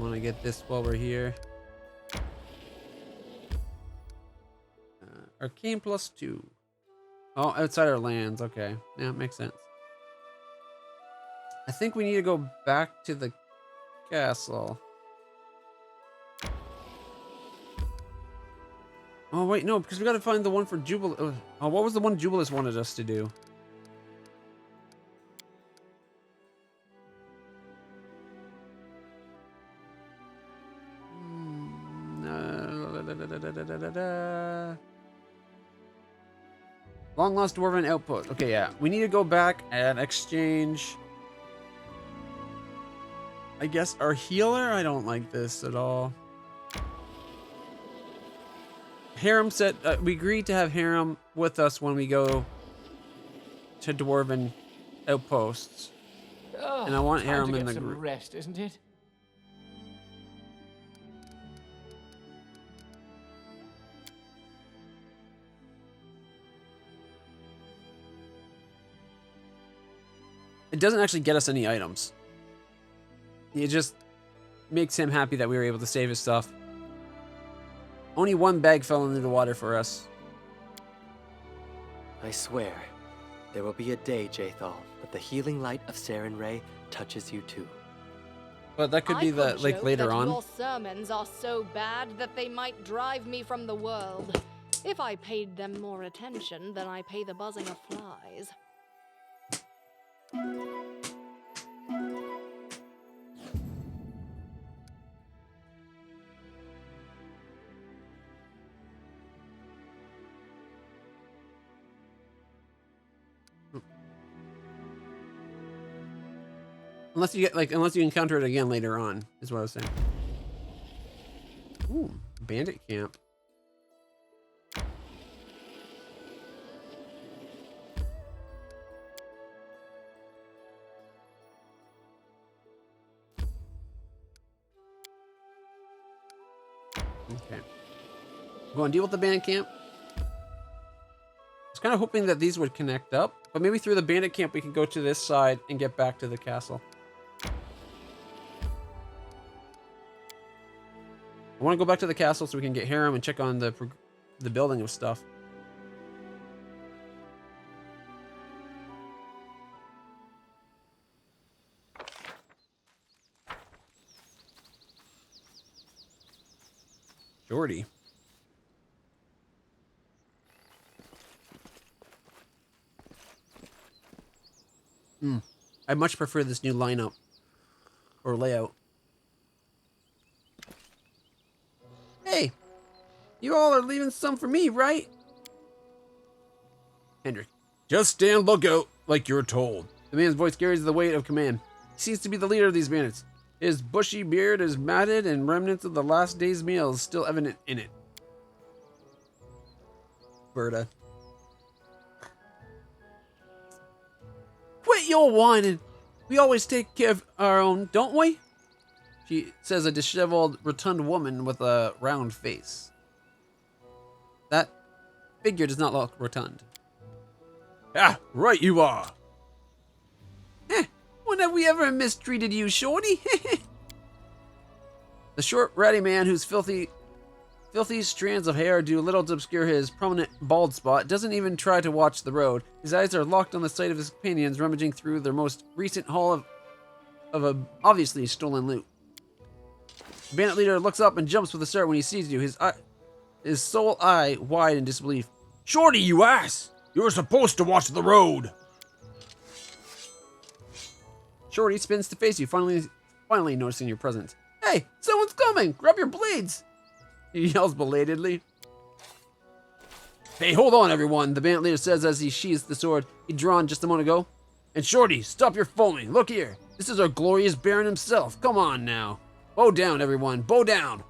want to get this while we're here. Arcane +2. Oh, outside our lands. Okay. Yeah, makes sense. I think we need to go back to the castle. Oh, wait, no, because we got to find the one for Jubilee. Oh, what was the one Jubilee wanted us to do? Long lost dwarven output. Okay, yeah. We need to go back and exchange, I guess, our healer? I don't like this at all. Harem said we agreed to have Harem with us when we go to dwarven outposts. Oh, and I want Harem in the some group. Rest, isn't it? It doesn't actually get us any items. It just makes him happy that we were able to save his stuff. Only one bag fell into the water for us. I swear, there will be a day, Jathal, that the healing light of Saren Ray touches you too. But that could be the later on. Your sermons are so bad that they might drive me from the world. If I paid them more attention than I pay the buzzing of flies. Unless you get unless you encounter it again later on, is what I was saying. Ooh, Bandit Camp. Okay. Go and deal with the Bandit Camp. I was kind of hoping that these would connect up, but maybe through the Bandit Camp we can go to this side and get back to the castle. I want to go back to the castle so we can get Harem and check on the building of stuff. Shorty. I much prefer this new lineup or layout. Hey, you all are leaving some for me, right? Hendrik. Just stand lookout like you're told. The man's voice carries the weight of command. He seems to be the leader of these bandits. His bushy beard is matted and remnants of the last day's meal is still evident in it. Berta. Quit your whining. We always take care of our own, don't we? She says, a disheveled, rotund woman with a round face. That figure does not look rotund. Ah, right you are. When have we ever mistreated you, Shorty? The short, ratty man whose filthy strands of hair do little to obscure his prominent bald spot doesn't even try to watch the road. His eyes are locked on the sight of his companions rummaging through their most recent haul of a obviously stolen loot. The bandit leader looks up and jumps with a start when he sees you, his sole eye wide in disbelief. Shorty, you ass! You were supposed to watch the road! Shorty spins to face you, finally noticing your presence. Hey, someone's coming! Grab your blades! He yells belatedly. Hey, hold on, everyone, the bandit leader says as he sheathes the sword he'd drawn just a moment ago. And Shorty, stop your foaming. Look here. This is our glorious Baron himself. Come on now. Bow down, everyone. Bow down.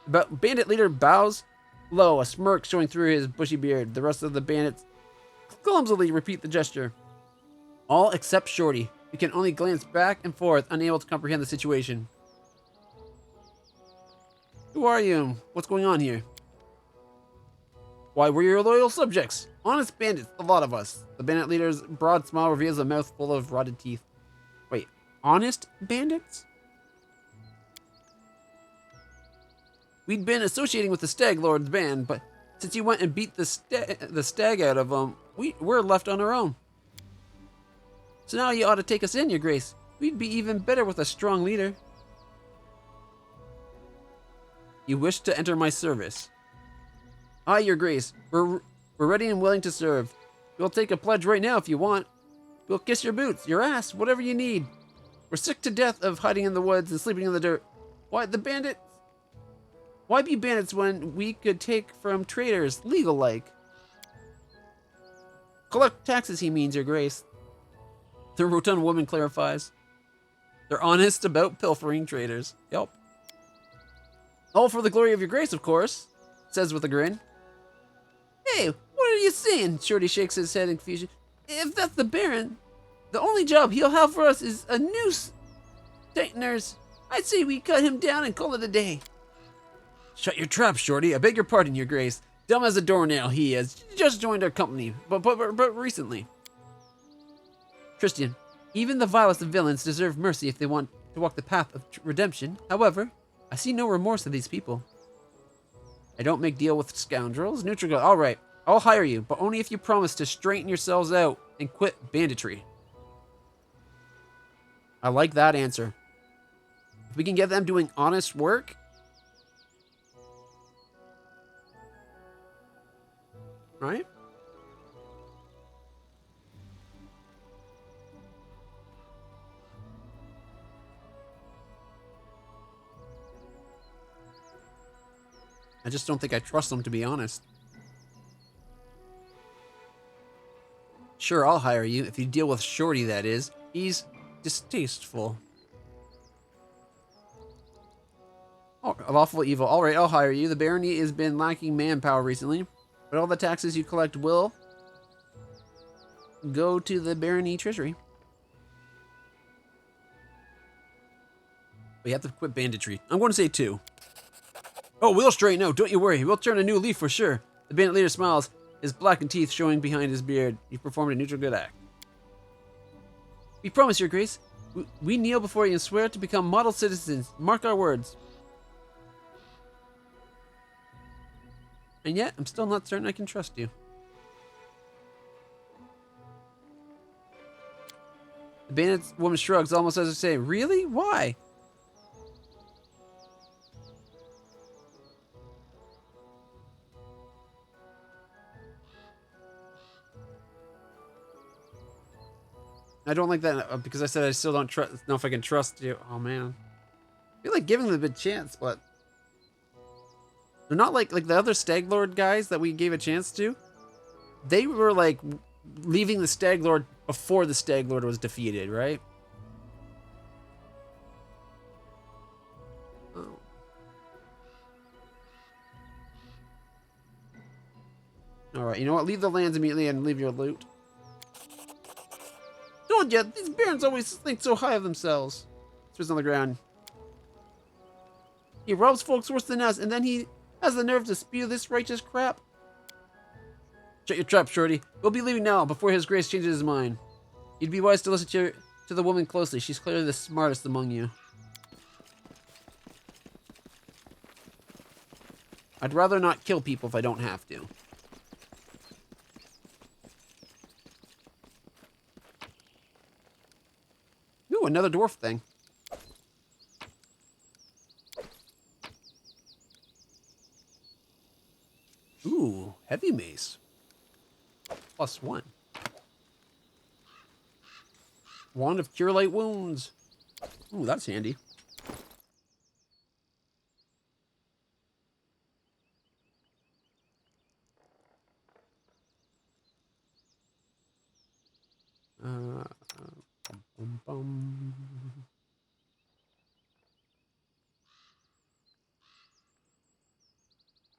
But bandit leader bows low, a smirk showing through his bushy beard. The rest of the bandits clumsily repeat the gesture. All except Shorty, who can only glance back and forth, unable to comprehend the situation. Who are you? What's going on here? Why, we're your loyal subjects. Honest bandits, a lot of us. The bandit leader's broad smile reveals a mouth full of rotted teeth. Wait, honest bandits? We'd been associating with the Stag Lord's band, but since you went and beat the stag out of them, we're left on our own. So now you ought to take us in, Your Grace. We'd be even better with a strong leader. You wish to enter my service? Aye, Your Grace. We're ready and willing to serve. We'll take a pledge right now if you want. We'll kiss your boots, your ass, whatever you need. We're sick to death of hiding in the woods and sleeping in the dirt. Why the bandits? Why be bandits when we could take from traders, legal-like? Collect taxes, he means, Your Grace. The rotund woman clarifies. They're honest about pilfering traders. Yep. All for the glory of Your Grace, of course, says with a grin. Hey, what are you saying? Shorty shakes his head in confusion. If that's the Baron, the only job he'll have for us is a noose. Tighteners. I'd say we cut him down and call it a day. Shut your trap, Shorty. I beg your pardon, Your Grace. Dumb as a doornail he is. Just joined our company, but recently. Christian, even the vilest of villains deserve mercy if they want to walk the path of redemption. However, I see no remorse in these people. I don't make deal with scoundrels. Neutral go. All right, I'll hire you, but only if you promise to straighten yourselves out and quit banditry. I like that answer. If we can get them doing honest work. Right? I just don't think I trust them, to be honest. Sure, I'll hire you, if you deal with Shorty, that is. He's distasteful. Oh, lawful evil. Alright, I'll hire you. The barony has been lacking manpower recently, but all the taxes you collect will go to the barony treasury. We have to quit banditry. I'm going to say 2. Oh, we'll straighten out. Don't you worry. We'll turn a new leaf for sure. The bandit leader smiles, his blackened teeth showing behind his beard. He performed a neutral good act. We promise, Your Grace. We kneel before you and swear to become model citizens. Mark our words. And yet, I'm still not certain I can trust you. The bandit woman shrugs, almost as if to say, really? Why? I don't like that because I said I still don't know if I can trust you. Oh man, I feel like giving them a big chance, but they're not like the other Stag Lord guys that we gave a chance to. They were like leaving the Stag Lord before the Stag Lord was defeated, right? Oh. All right, you know what? Leave the lands immediately and leave your loot. Don't yet. These barons always think so high of themselves. Throws on the ground. He robs folks worse than us, and then he has the nerve to spew this righteous crap. Shut your trap, Shorty. We'll be leaving now before His Grace changes his mind. You'd be wise to listen to the woman closely. She's clearly the smartest among you. I'd rather not kill people if I don't have to. Ooh, another dwarf thing. Ooh, heavy mace. +1. Wand of Cure Light Wounds. Ooh, that's handy.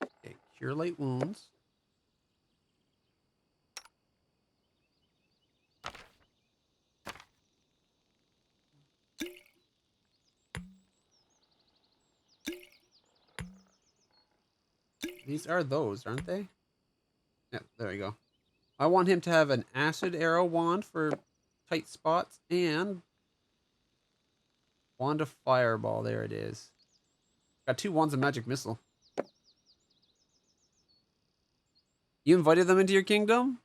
Okay, Cure Light Wounds. These are those, aren't they? Yeah, there you go. I want him to have an acid arrow wand for tight spots and wand of fireball. There it is. Got 2 wands of magic missile. You invited them into your kingdom?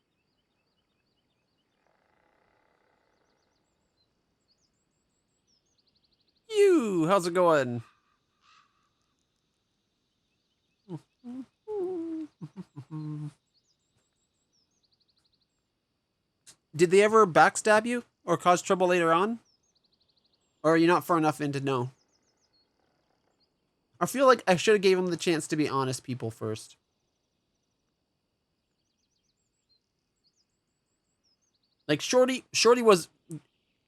You, how's it going? Did they ever backstab you or cause trouble later on? Or are you not far enough in to know? I feel like I should have gave them the chance to be honest people first. Like Shorty was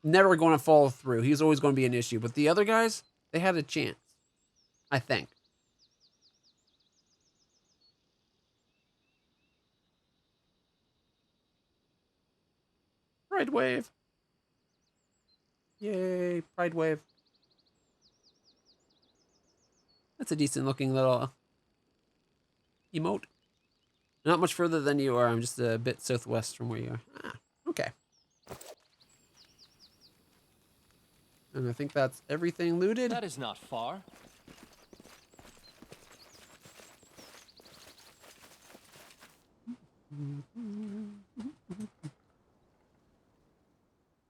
never going to follow through. He was always going to be an issue. But the other guys, they had a chance. I think. Pride wave. Yay, pride wave. That's a decent looking little emote. Not much further than you are. I'm just a bit southwest from where you are. Ah, okay. And I think that's everything looted. That is not far.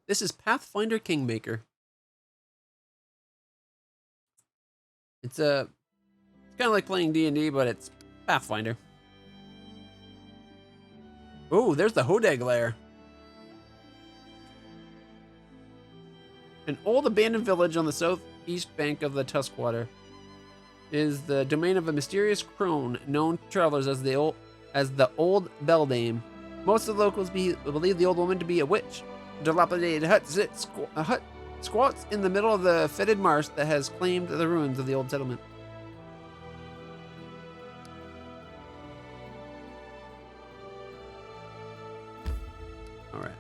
This is Pathfinder Kingmaker. It's kind of like playing D&D, but it's Pathfinder. Oh, there's the Hodag Lair. An old abandoned village on the southeast bank of the Tuskwater is the domain of a mysterious crone known to travelers as the Old Beldame. Most of the locals believe the old woman to be a witch. A dilapidated hut squats in the middle of the fetid marsh that has claimed the ruins of the old settlement. All right.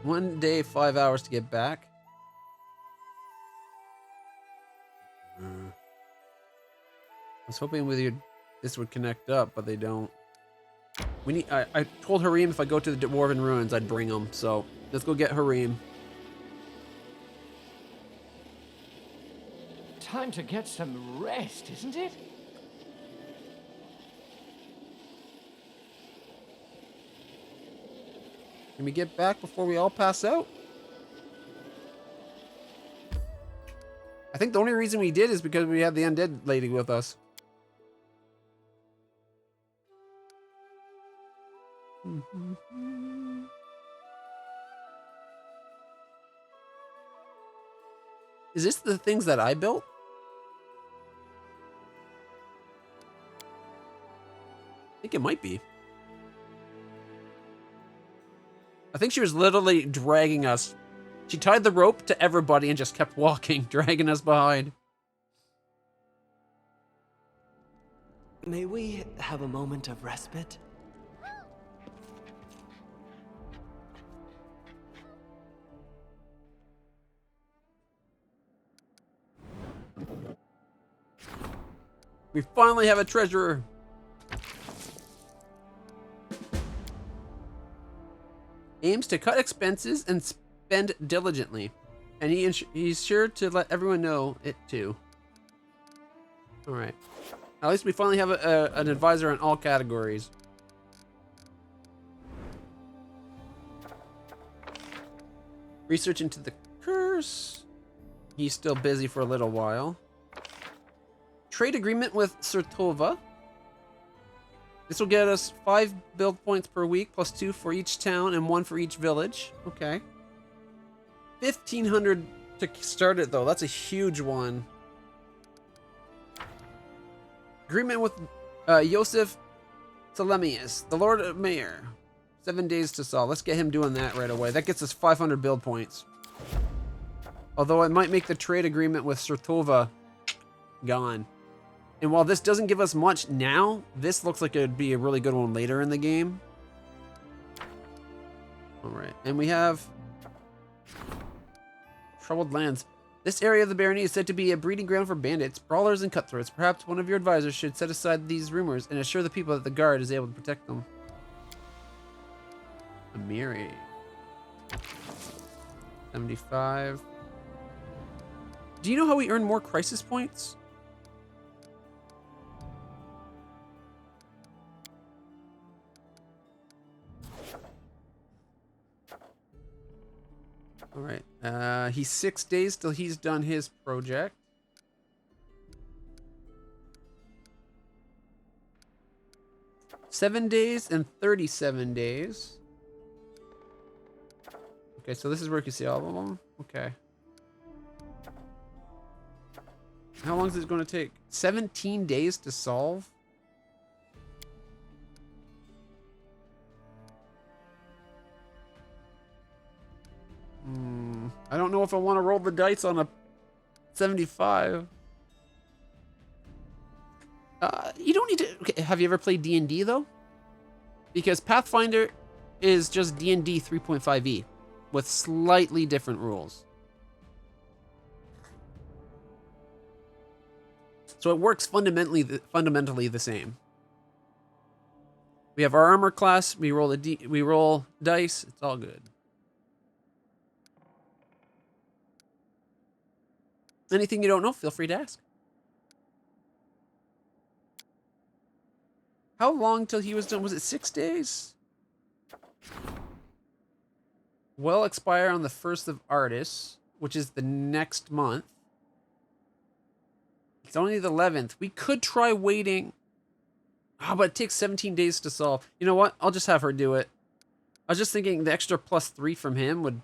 1 day, 5 hours to get back. I was hoping this would connect up, but they don't. I told Harim if I go to the Dwarven Ruins, I'd bring them. So let's go get Harim. Time to get some rest, isn't it? Can we get back before we all pass out? I think the only reason we did is because we had the undead lady with us. Is this the things that I built? I think it might be. I think she was literally dragging us. She tied the rope to everybody and just kept walking, dragging us behind. May we have a moment of respite? We finally have a treasurer. Aims to cut expenses and spend diligently. And he's sure to let everyone know it too. Alright. At least we finally have an advisor in all categories. Research into the curse. He's still busy for a little while. Trade agreement with Sertova. This will get us 5 build points per week, plus 2 for each town and 1 for each village. Okay. 1,500 to start it, though. That's a huge one. Agreement with Yosef Salemius, the Lord Mayor. 7 days to solve. Let's get him doing that right away. That gets us 500 build points. Although it might make the trade agreement with Sertova gone. And while this doesn't give us much now, this looks like it would be a really good one later in the game. Alright, and we have Troubled Lands. This area of the barony is said to be a breeding ground for bandits, brawlers, and cutthroats. Perhaps one of your advisors should set aside these rumors and assure the people that the guard is able to protect them. Amiri. 75. Do you know how we earn more crisis points? All right. He's 6 days till he's done his project. $7 days and 37 days. Okay, so this is where you can see all of them. Okay. How long is it going to take? 17 days to solve? I don't know if I want to roll the dice on a 75. You don't need to... Okay, have you ever played D&D, though? Because Pathfinder is just D&D 3.5e with slightly different rules. So it works fundamentally the same. We have our armor class. We roll dice. It's all good. Anything you don't know, feel free to ask. How long till he was done? Was it 6 days? Will expire on the 1st of Artis, which is the next month. It's only the 11th. We could try waiting. Oh, but it takes 17 days to solve. You know what? I'll just have her do it. I was just thinking the extra +3 from him would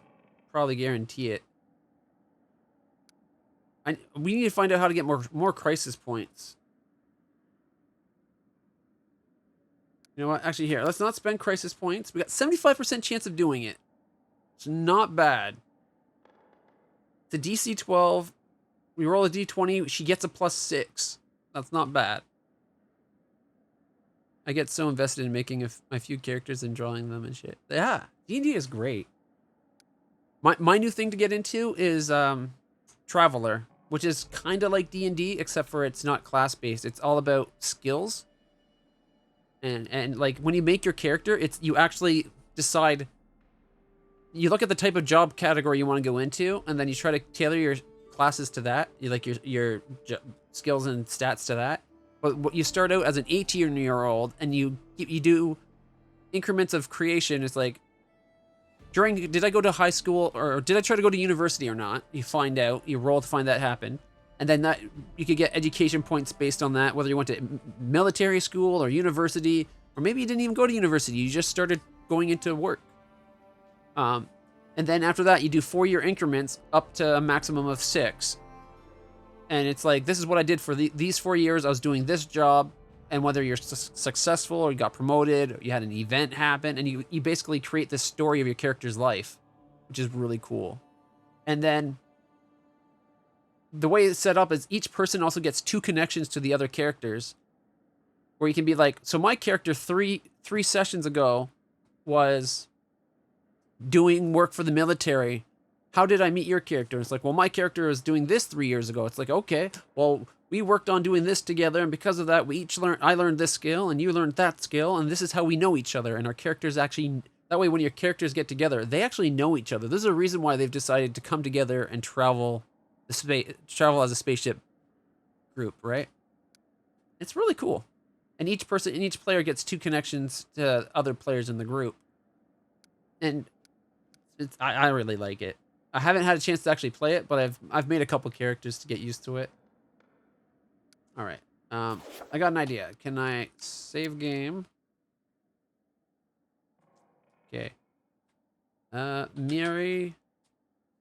probably guarantee it. We need to find out how to get more crisis points. You know what? Actually, here, let's not spend crisis points. We got 75% chance of doing it. It's not bad. It's a DC 12. We roll a D20. She gets a +6. That's not bad. I get so invested in making my few characters and drawing them and shit. Yeah, D&D is great. My new thing to get into is Traveler, which is kind of like D&D, except for it's not class-based. It's all about skills. And like, when you make your character, you actually decide... You look at the type of job category you want to go into, and then you try to tailor your classes to that. You like your skills and stats to that. But you start out as an 18-year-old, and you do increments of creation. It's like, did I go to high school, or did I try to go to university or not? You find out. You roll to find that happen. And then you could get education points based on that, whether you went to military school or university, or maybe you didn't even go to university. You just started going into work. And then after that, you do 4-year increments up to a maximum of 6. And it's like, this is what I did for these 4 years. I was doing this job, and whether you're successful or you got promoted, or you had an event happen, and you basically create this story of your character's life, which is really cool. And then the way it's set up is each person also gets 2 connections to the other characters, where you can be like, so my character three sessions ago was doing work for the military. How did I meet your character? It's like, well, my character was doing this 3 years ago. It's like, okay, well, we worked on doing this together, and because of that, I learned this skill, and you learned that skill, and this is how we know each other. And our characters actually, that way when your characters get together, they actually know each other. There's a reason why they've decided to come together and travel as a spaceship group, right? It's really cool. And each player gets 2 connections to other players in the group. And I really like it. I haven't had a chance to actually play it, but I've made a couple characters to get used to it. All right. I got an idea. Can I save game? Okay. Miri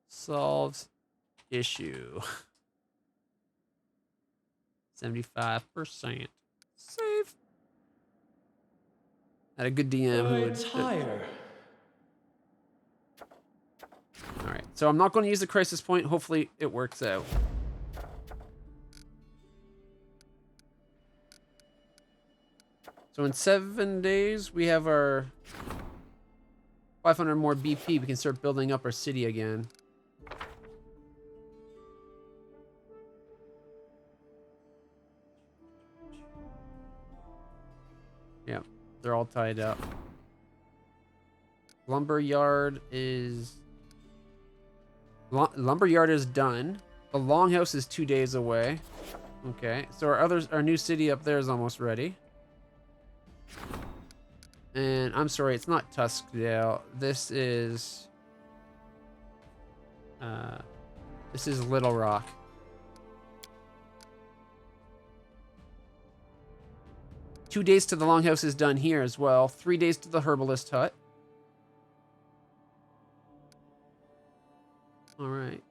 solves issue. 75%. Save. Had a good DM who would... Tire. Alright, so I'm not going to use the crisis point. Hopefully it works out. So in 7 days, we have our 500 more BP. We can start building up our city again. Yeah, they're all tied up. Lumberyard is done. The Longhouse is 2 days away. Okay, so our new city up there is almost ready. And I'm sorry, it's not Tuskdale. This is This is Little Rock. Two days to the Longhouse is done here as well. 3 days to the Herbalist Hut. All right.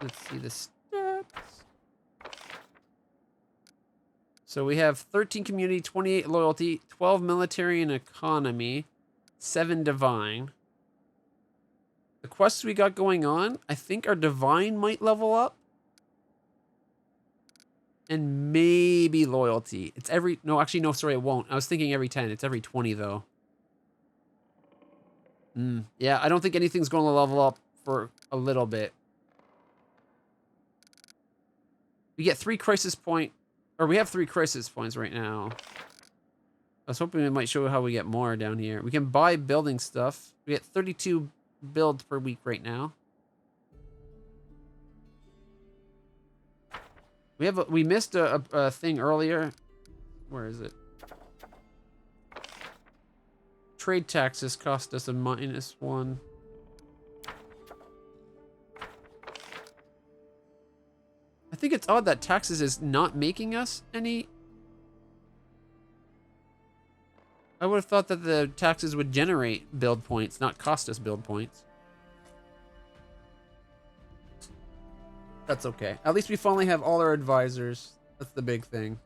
Let's see the stats. So we have 13 community, 28 loyalty, 12 military and economy, 7 divine. The quests we got going on, I think our divine might level up. And maybe loyalty. It's every... No, actually, no, sorry, it won't. I was thinking every 10. It's every 20, though. Yeah, I don't think anything's going to level up for a little bit. We get 3 crisis point... Or we have 3 crisis points right now. I was hoping it might show how we get more down here. We can buy building stuff. We get 32 builds per week right now. We missed a thing earlier. Where is it? Trade taxes cost us a -1. I think it's odd that taxes is not making us any. I would have thought that the taxes would generate build points, not cost us build points. That's okay. At least we finally have all our advisors. That's the big thing.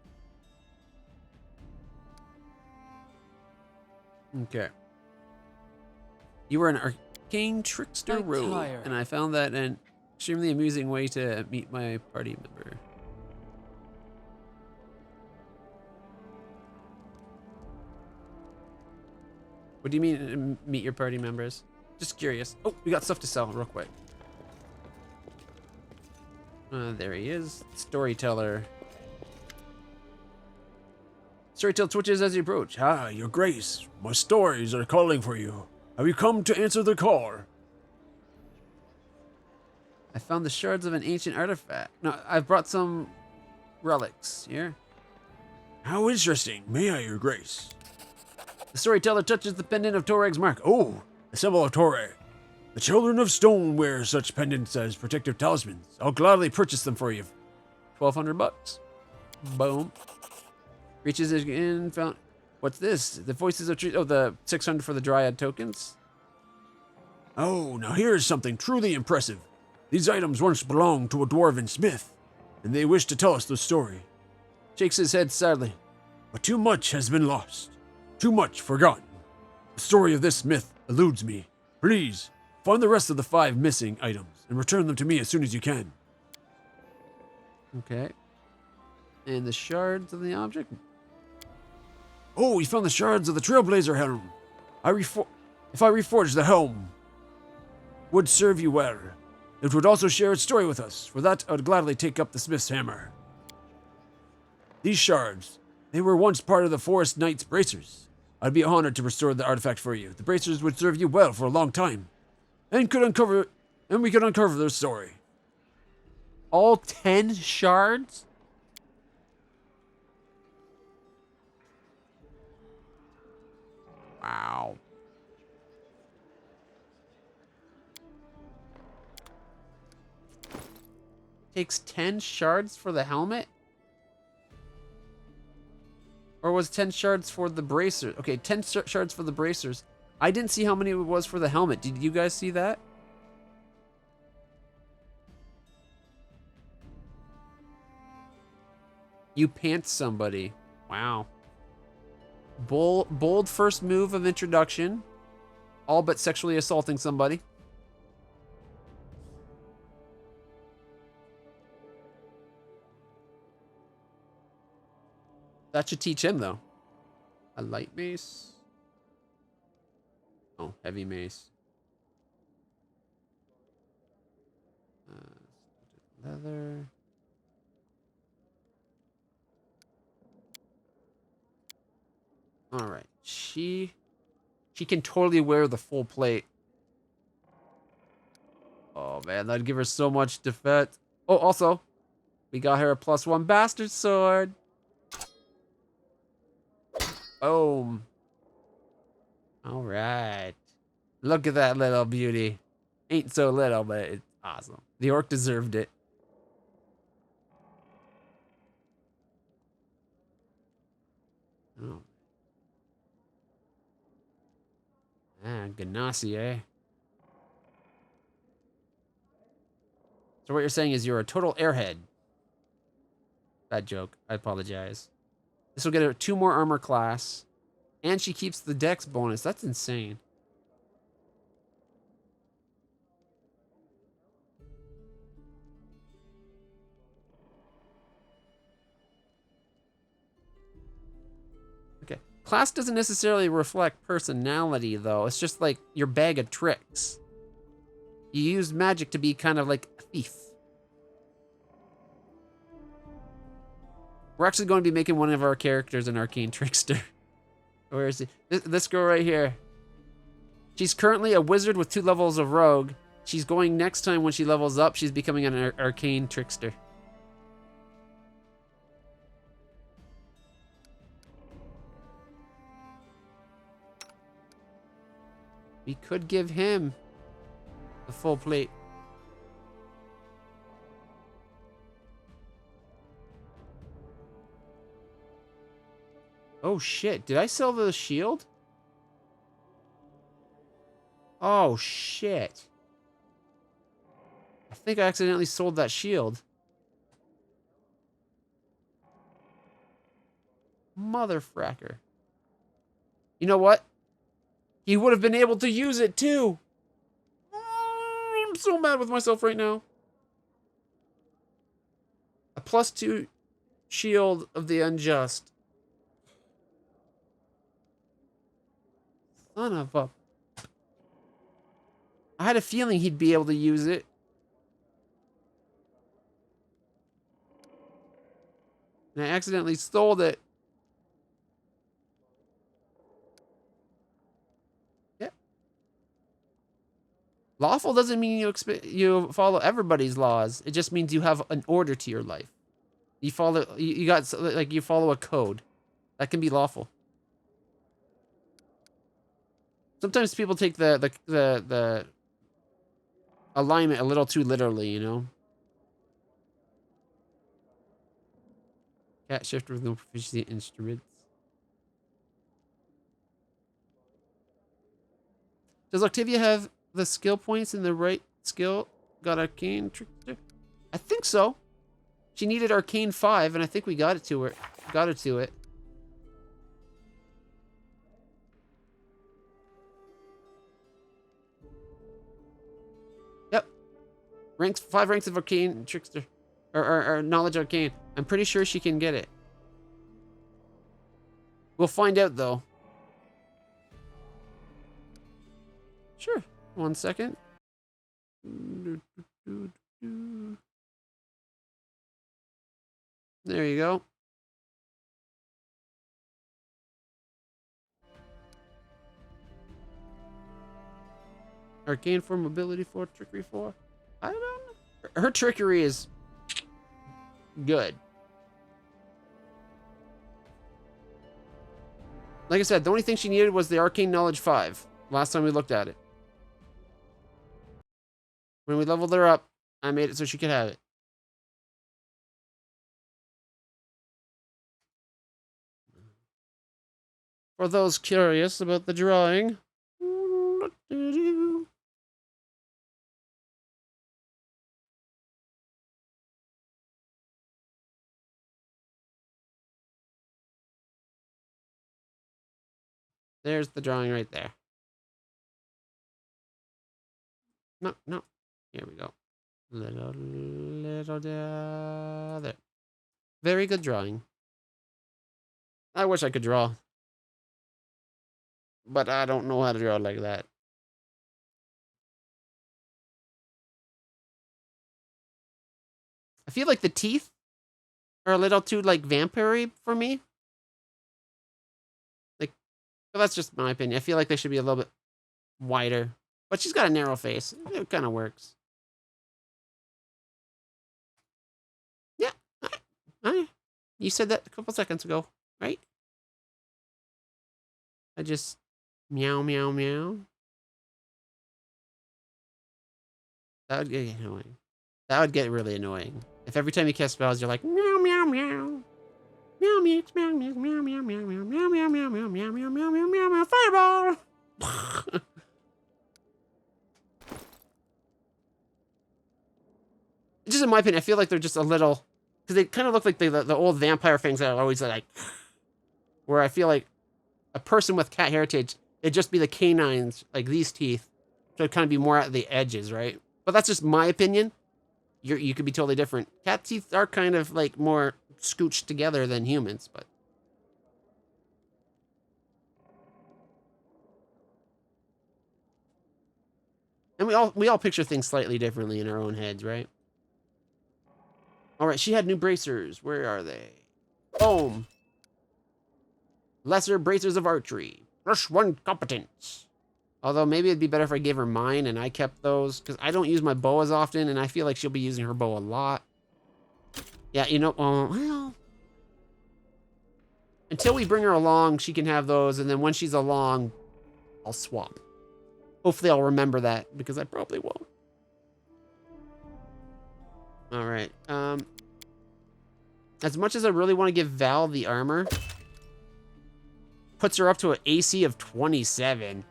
Okay. You were an Arcane Trickster rogue, and I found that an extremely amusing way to meet my party member. What do you mean, meet your party members? Just curious. Oh, we got stuff to sell real quick. There he is. Storyteller. Storyteller twitches as you approach. Ah, your grace. My stories are calling for you. Have you come to answer the call? I found the shards of an ancient artifact. No, I've brought some relics here. How interesting. May I, your grace? The storyteller touches the pendant of Torag's mark. Oh, the symbol of Torag. The children of stone wear such pendants as protective talismans. I'll gladly purchase them for you. 1,200 bucks. Boom. Reaches in, found... What's this? The voices of... Oh, the 600 for the Dryad tokens? Oh, now here's something truly impressive. These items once belonged to a dwarven smith, and they wish to tell us the story. Shakes his head sadly. But too much has been lost. Too much forgotten. The story of this myth eludes me. Please, find the rest of the 5 missing items and return them to me as soon as you can. Okay. And the shards of the object? Oh, we found the shards of the Trailblazer Helm. If I reforged the helm, would serve you well. It would also share its story with us. For that, I would gladly take up the smith's hammer. These shards, they were once part of the Forest Knight's bracers. I'd be honored to restore the artifact for you. The bracers would serve you well for a long time, and we could uncover their story. All 10 shards? Wow. Takes 10 shards for the helmet? Or was 10 shards for the bracers? Okay, 10 shards for the bracers. I didn't see how many it was for the helmet. Did you guys see that? You pants somebody. Wow. Bold first move of introduction. All but sexually assaulting somebody. That should teach him, though. A light mace. Oh, heavy mace. Leather. All right. She can totally wear the full plate. Oh, man. That'd give her so much defense. Oh, also, we got her a +1 bastard sword. Boom. All right. Look at that little beauty. Ain't so little, but it's awesome. The orc deserved it. Oh. Ah, Ganassi, eh? So what you're saying is you're a total airhead. Bad joke. I apologize. This will get her 2 more armor class. And she keeps the dex bonus. That's insane. Okay. Class doesn't necessarily reflect personality, though. It's just like your bag of tricks. You use magic to be kind of like a thief. We're actually going to be making one of our characters an Arcane Trickster. Where is he? This girl right here. She's currently a wizard with 2 levels of rogue. She's going next time when she levels up, she's becoming an Arcane Trickster. We could give him the full plate. Oh shit, did I sell the shield? Oh shit. I think I accidentally sold that shield. Motherfracker. You know what? He would have been able to use it too. I'm so mad with myself right now. A +2 shield of the unjust. Son of a... I had a feeling he'd be able to use it. And I accidentally stole it. Yep. Lawful doesn't mean you follow everybody's laws. It just means you have an order to your life. You follow... You got... Like, you follow a code. That can be lawful. Sometimes people take the alignment a little too literally, you know? Cat shifter with no proficiency instruments. Does Octavia have the skill points in the right skill? Got Arcane Trickster? I think so. She needed Arcane 5, and I think we got it to her. Got her to it. Yep. 5 ranks of Arcane Trickster. Or Knowledge Arcane. I'm pretty sure she can get it. We'll find out, though. Sure. 1 second. There you go. Arcane 4, Mobility 4, Trickery 4. I don't know. Her trickery is good. Like I said, the only thing she needed was the Arcane Knowledge 5. Last time we looked at it. When we leveled her up, I made it so she could have it. For those curious about the drawing. There's the drawing right there. No, no. Here we go. Little there. Very good drawing. I wish I could draw. But I don't know how to draw like that. I feel like the teeth are a little too, like, vampire-y for me. Like, but that's just my opinion. I feel like they should be a little bit wider. But she's got a narrow face. It kind of works. Yeah. You said that a couple seconds ago, right? I just... Meow, meow, meow. That would get annoying. That would get really annoying. If every time you cast spells, you're like, meow, meow, meow. Meow, meow, meow, meow, meow, meow, meow, meow, meow, meow, meow, meow, meow, meow, meow, meow, meow, meow, fireball! Just in my opinion, I feel like they're just a little, because they kind of look like the old vampire things that are always like, where I feel like a person with cat heritage, it'd just be the canines, like these teeth, so it'd kind of be more at the edges, right? But that's just my opinion. You could be totally different. Cat teeth are kind of like more scooched together than humans, but. And we all picture things slightly differently in our own heads, right? All right, she had new bracers. Where are they? Boom. Lesser bracers of archery. +1 competence. Although maybe it'd be better if I gave her mine and I kept those, because I don't use my bow as often, and I feel like she'll be using her bow a lot. Yeah, you know, well, until we bring her along, she can have those, and then when she's along, I'll swap. Hopefully I'll remember that, because I probably won't. All right. As much as I really want to give Val the armor, puts her up to an AC of 27.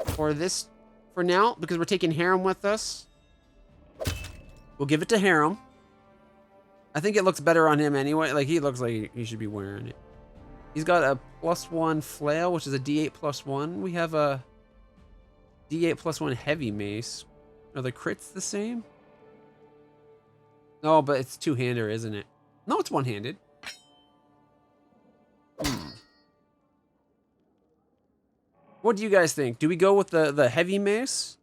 For this, for now, because we're taking Helm with us, we'll give it to Helm. I think it looks better on him anyway. Like, he looks like he should be wearing it. He's got a +1 flail, which is a D8 +1. We have a D8 +1 heavy mace. Are the crits the same? No, but it's two-hander, isn't it? No, it's one-handed. What do you guys think? Do we go with the heavy mace?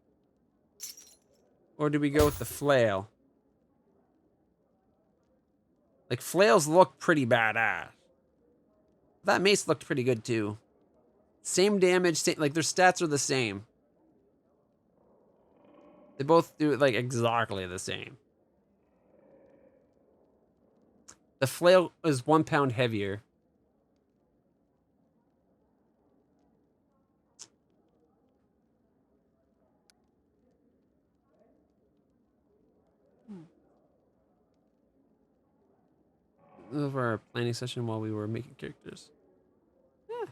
Or do we go with the flail? Like, flails look pretty badass. That mace looked pretty good, too. Same damage, like, their stats are the same. They both do, like, exactly the same. The flail is 1 pound heavier. Over our planning session while we were making characters. Yeah.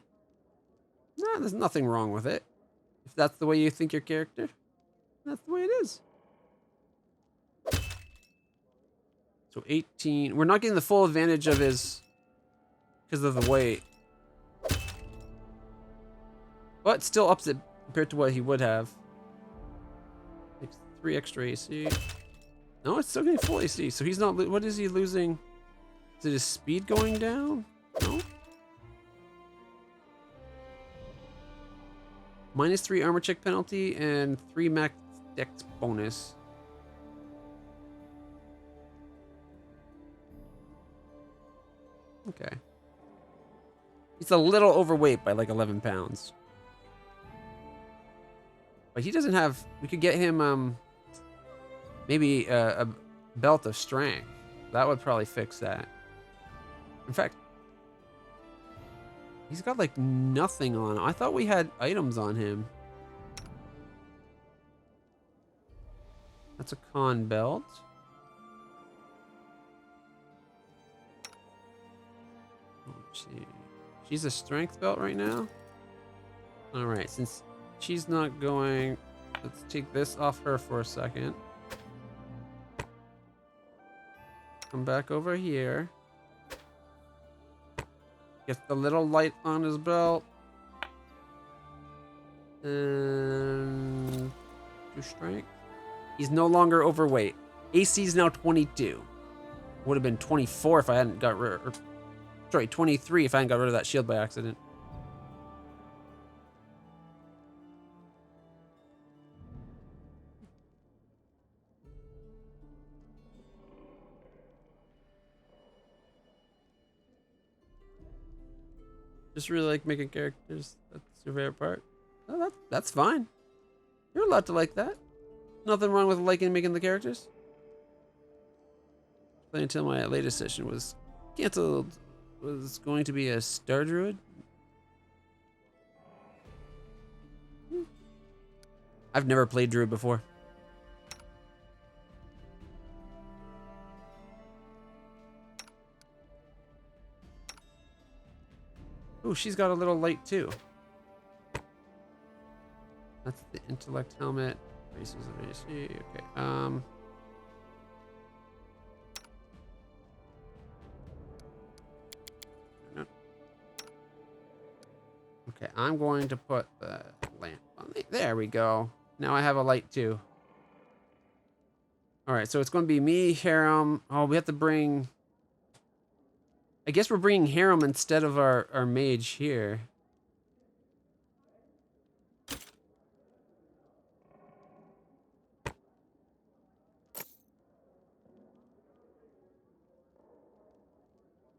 No, there's nothing wrong with it. If that's the way you think your character, that's the way it is. So 18. We're not getting the full advantage of his because of the weight. But still ups it compared to what he would have. Like 3 extra AC. No, it's still getting full AC. So he's not. What is he losing? Is it his speed going down? No. -3 armor check penalty and 3 max dex bonus. Okay. He's a little overweight by like 11 pounds. But he doesn't have... We could get him maybe a belt of strength. That would probably fix that. In fact, he's got like nothing on. I thought we had items on him. That's a con belt. Let's see. She's a strength belt right now. All right, since she's not going, let's take this off her for a second. Come back over here. Get the little light on his belt. And 2 strength. He's no longer overweight. AC is now 22. Would have been 24 if I hadn't got rid of... Sorry, 23 if I hadn't got rid of that shield by accident. Just really like making characters. That's your favorite part. Oh, that's fine. You're allowed to like that. Nothing wrong with liking making the characters. Playing until my latest session was canceled. Was going to be a Star Druid. I've never played Druid before. Ooh, she's got a little light too. That's the intellect helmet. Races of AC. Okay. No. Okay, I'm going to put the lamp on the, there we go. Now I have a light too. All right, so it's going to be me, Harem. Oh, we have to bring. I guess we're bringing Harem instead of our mage here.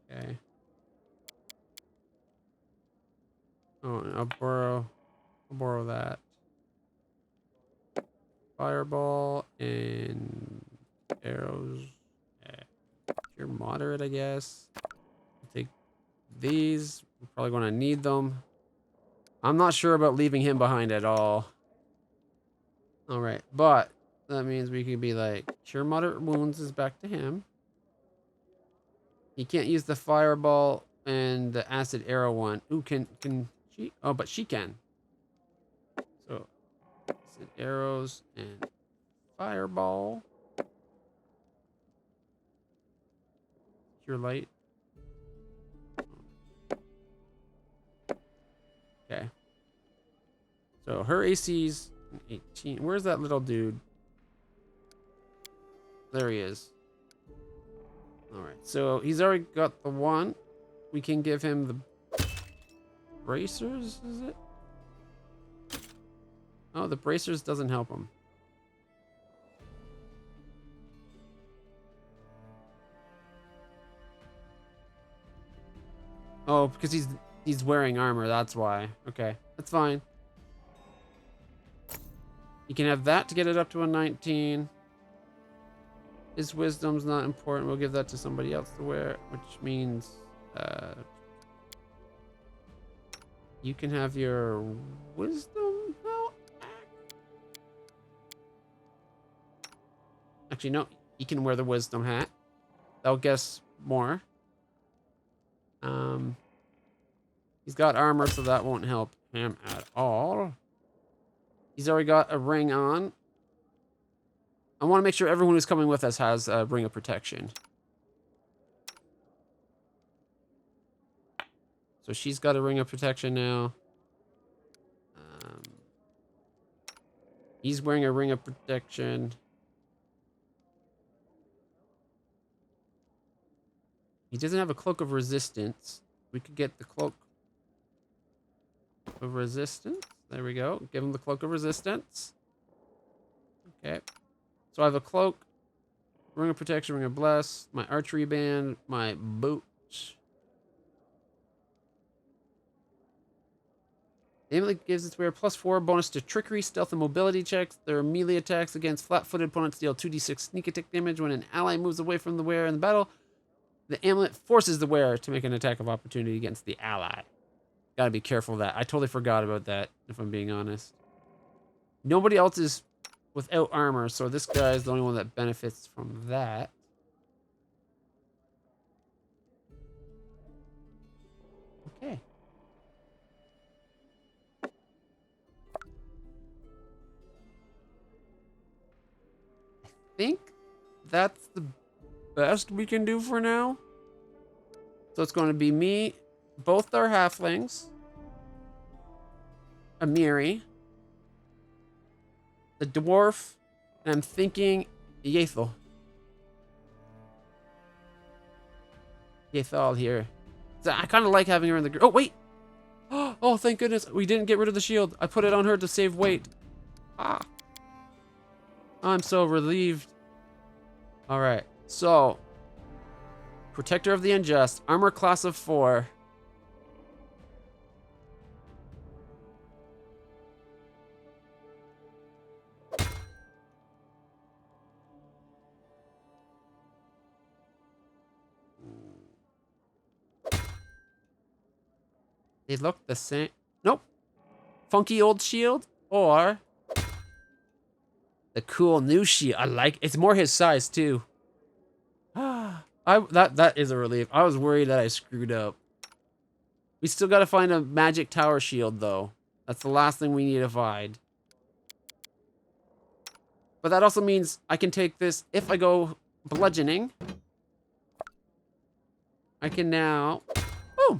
Okay. Oh, and I'll borrow that. Fireball and arrows. Yeah. You're moderate, I guess. I'll take these. We're probably going to need them. I'm not sure about leaving him behind at all. All right, but that means we could be like, cure moderate wounds is back to him. He can't use the fireball and the acid arrow one. Ooh, can she? Oh, but she can. So, acid arrows and fireball. Cure light. Okay. So her AC's 18. Where's that little dude? There he is. Alright, so he's already got the one. We can give him the bracers, is it? Oh, the bracers doesn't help him. Oh, because he's wearing armor, that's why. Okay, that's fine. You can have that to get it up to a 19. His wisdom's not important. We'll give that to somebody else to wear, which means you can have your wisdom out. Actually, no. He can wear the wisdom hat. That'll guess more. He's got armor, so that won't help him at all. He's already got a ring on. I want to make sure everyone who's coming with us has a ring of protection. So she's got a ring of protection now. He's wearing a ring of protection. He doesn't have a cloak of resistance. We could get the cloak of resistance. There we go. Give him the cloak of resistance. Okay. So I have a cloak, ring of protection, ring of bless, my archery band, my boots. The amulet gives its wearer +4 bonus to trickery, stealth, and mobility checks. Their melee attacks against flat-footed opponents deal 2d6 sneak attack damage. When an ally moves away from the wearer in the battle, the amulet forces the wearer to make an attack of opportunity against the ally. Gotta be careful of that. I totally forgot about that, if I'm being honest. Nobody else is without armor, so this guy is the only one that benefits from that. Okay. I think that's the best we can do for now. So it's going to be me, both our halflings, Amiri, the dwarf, and I'm thinking Yaethel. Yaethel here. So I kind of like having her in the group. Oh, wait. Oh, thank goodness. We didn't get rid of the shield. I put it on her to save weight. Ah. I'm so relieved. All right. So, Protector of the Unjust. Armor class of 4. They look the same. Nope. Funky old shield or The cool new shield. I like it's more his size too. That is a relief. I was worried that I screwed up. We still gotta find a magic tower shield though. That's the last thing we need to find. But that also means I can take this if I go bludgeoning. I can now boom.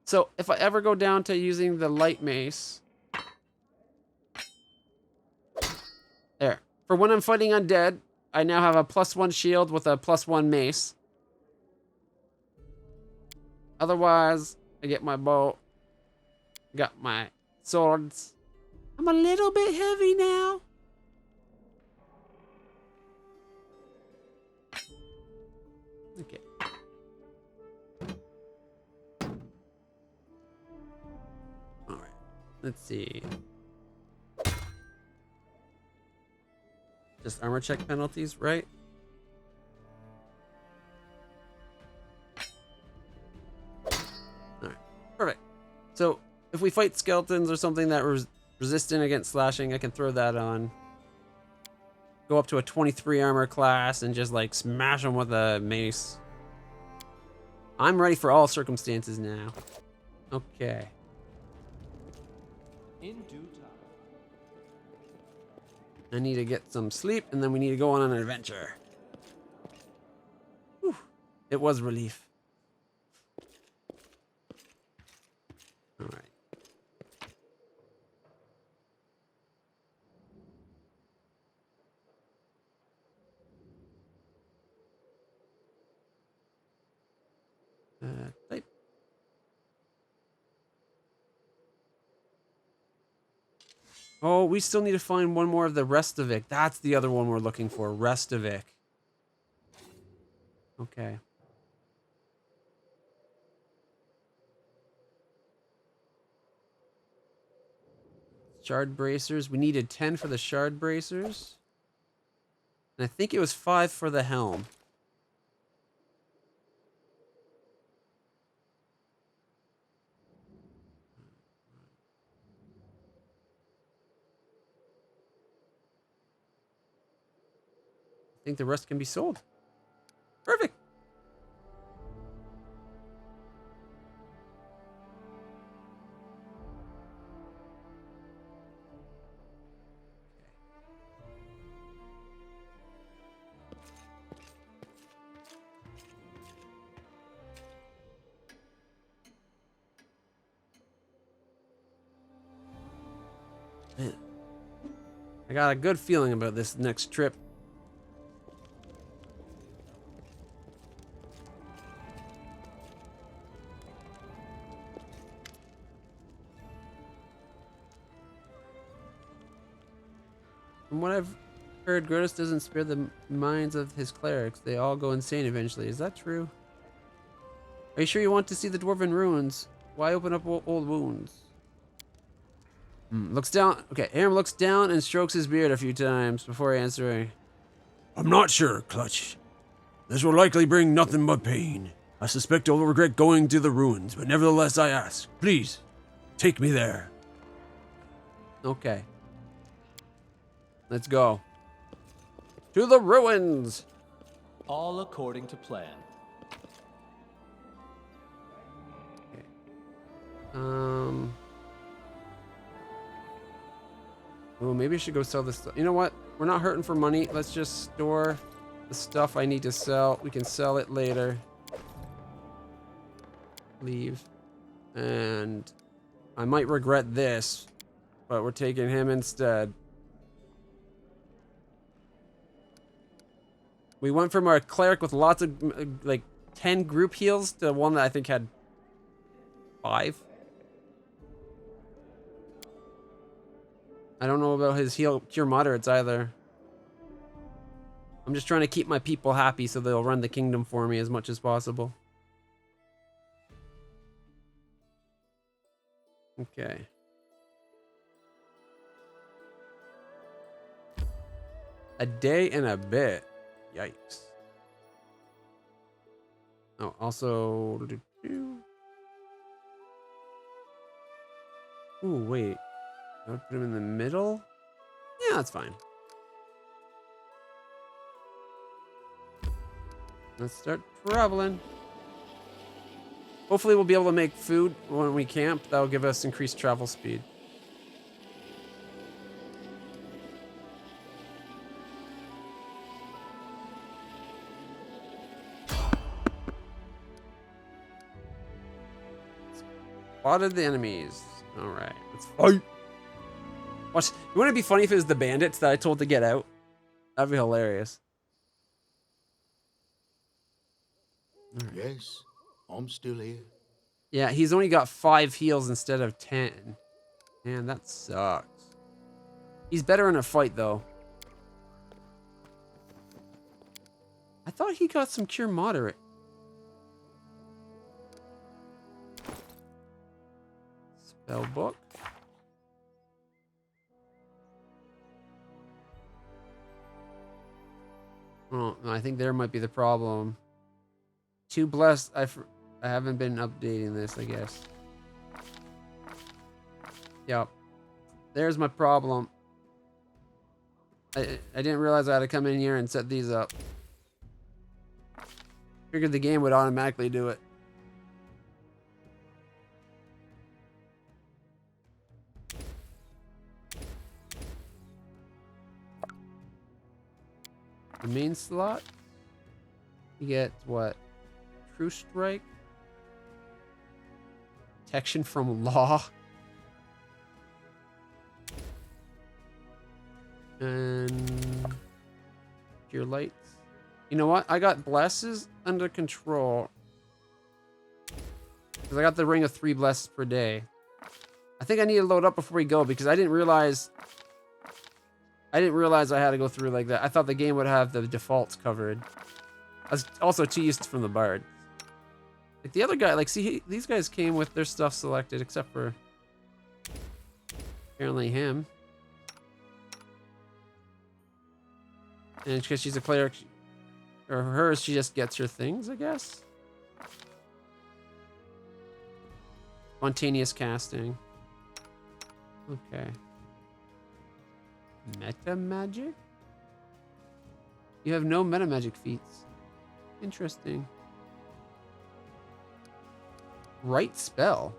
So if I ever go down to using the light mace. There. For when I'm fighting undead, I now have a +1 shield with a +1 mace. Otherwise, I get my bow. Got my swords. I'm a little bit heavy now. Okay. All right. Let's see. Just armor check penalties, right? Alright, perfect. So, if we fight skeletons or something that was resistant against slashing, I can throw that on. Go up to a 23 armor class and just like smash them with a mace. I'm ready for all circumstances now. Okay. In due time. I need to get some sleep, and then we need to go on an adventure. Whew. It was relief. All right. Type. Oh, we still need to find one more of the Restavik. That's the other one we're looking for, Restavik. Okay. Shard bracers. We needed 10 for the shard bracers. And I think it was 5 for the helm. I think the rest can be sold. Perfect. Man, I got a good feeling about this next trip. From what I've heard, Grotus doesn't spare the minds of his clerics. They all go insane eventually. Is that true? Are you sure you want to see the dwarven ruins? Why open up old wounds? Looks down. Okay, Aram looks down and strokes his beard a few times before answering. I'm not sure, Clutch. This will likely bring nothing but pain. I suspect I'll regret going to the ruins, but nevertheless I ask. Please, take me there. Okay. Let's go. To the ruins! All according to plan. Okay. Oh, maybe I should go sell this stuff. You know what? We're not hurting for money. Let's just store the stuff I need to sell. We can sell it later. Leave. And I might regret this, but we're taking him instead. We went from our cleric with lots of, like, 10 group heals to one that I think had 5. I don't know about his cure moderates either. I'm just trying to keep my people happy so they'll run the kingdom for me as much as possible. Okay. A day and a bit. Yikes. Oh, also... Ooh, wait. I would put him in the middle? Yeah, that's fine. Let's start traveling. Hopefully we'll be able to make food when we camp. That'll give us increased travel speed. Spotted the enemies. Alright, let's fight. Watch. Wouldn't it be funny if it was the bandits that I told to get out? That'd be hilarious. Yes, I'm still here. Yeah, he's only got 5 heals instead of 10. Man, that sucks. He's better in a fight, though. I thought he got some cure moderate. Spell book. Oh, I think there might be the problem. 2 blessed. I haven't been updating this, I guess. Yep. There's my problem. I didn't realize I had to come in here and set these up. Figured the game would automatically do it. The main slot, you get what? True Strike, protection from law, and Cure Lights. You know what? I got blesses under control because I got the ring of 3 blesses per day. I think I need to load up before we go because I didn't realize I had to go through like that. I thought the game would have the defaults covered. I was also too used from the bard. Like the other guy, like see, these guys came with their stuff selected except for apparently him. And because she's a cleric, or hers, she just gets her things, I guess. Spontaneous casting. Okay. Metamagic? You have no Metamagic Feats. Interesting. Right spell.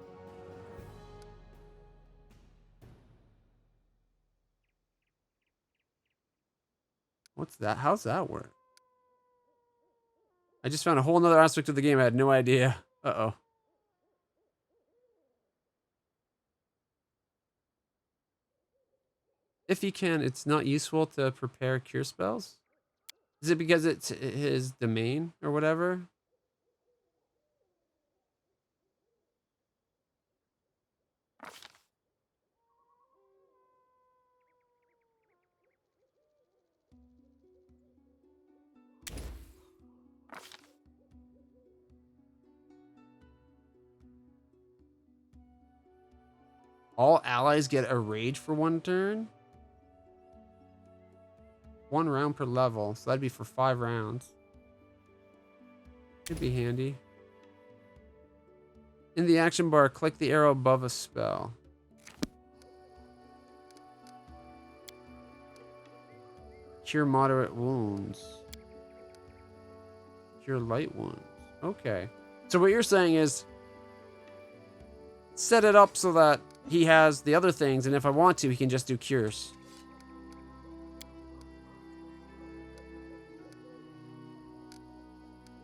What's that? How's that work? I just found a whole nother aspect of the game I had no idea. Uh-oh. If you can, it's not useful to prepare cure spells? Is it because it's his domain or whatever? All allies get a rage for 1 turn? 1 round per level, so that'd be for 5 rounds. Could be handy. In the action bar, click the arrow above a spell. Cure moderate wounds. Cure light wounds. Okay. So what you're saying is set it up so that he has the other things, and if I want to, he can just do cures.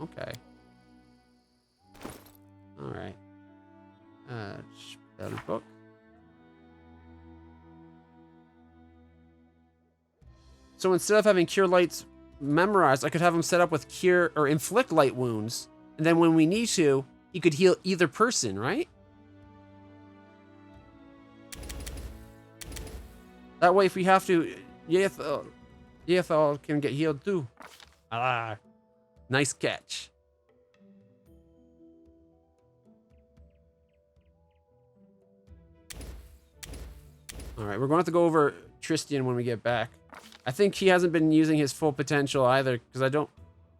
Okay. Alright. Spell book. So instead of having cure lights memorized, I could have him set up with cure or inflict light wounds. And then when we need to, he could heal either person, right? That way, if we have to, Yaethal can get healed too. Ah, nice catch. All right, we're going to have to go over Tristan when we get back. I think he hasn't been using his full potential either, because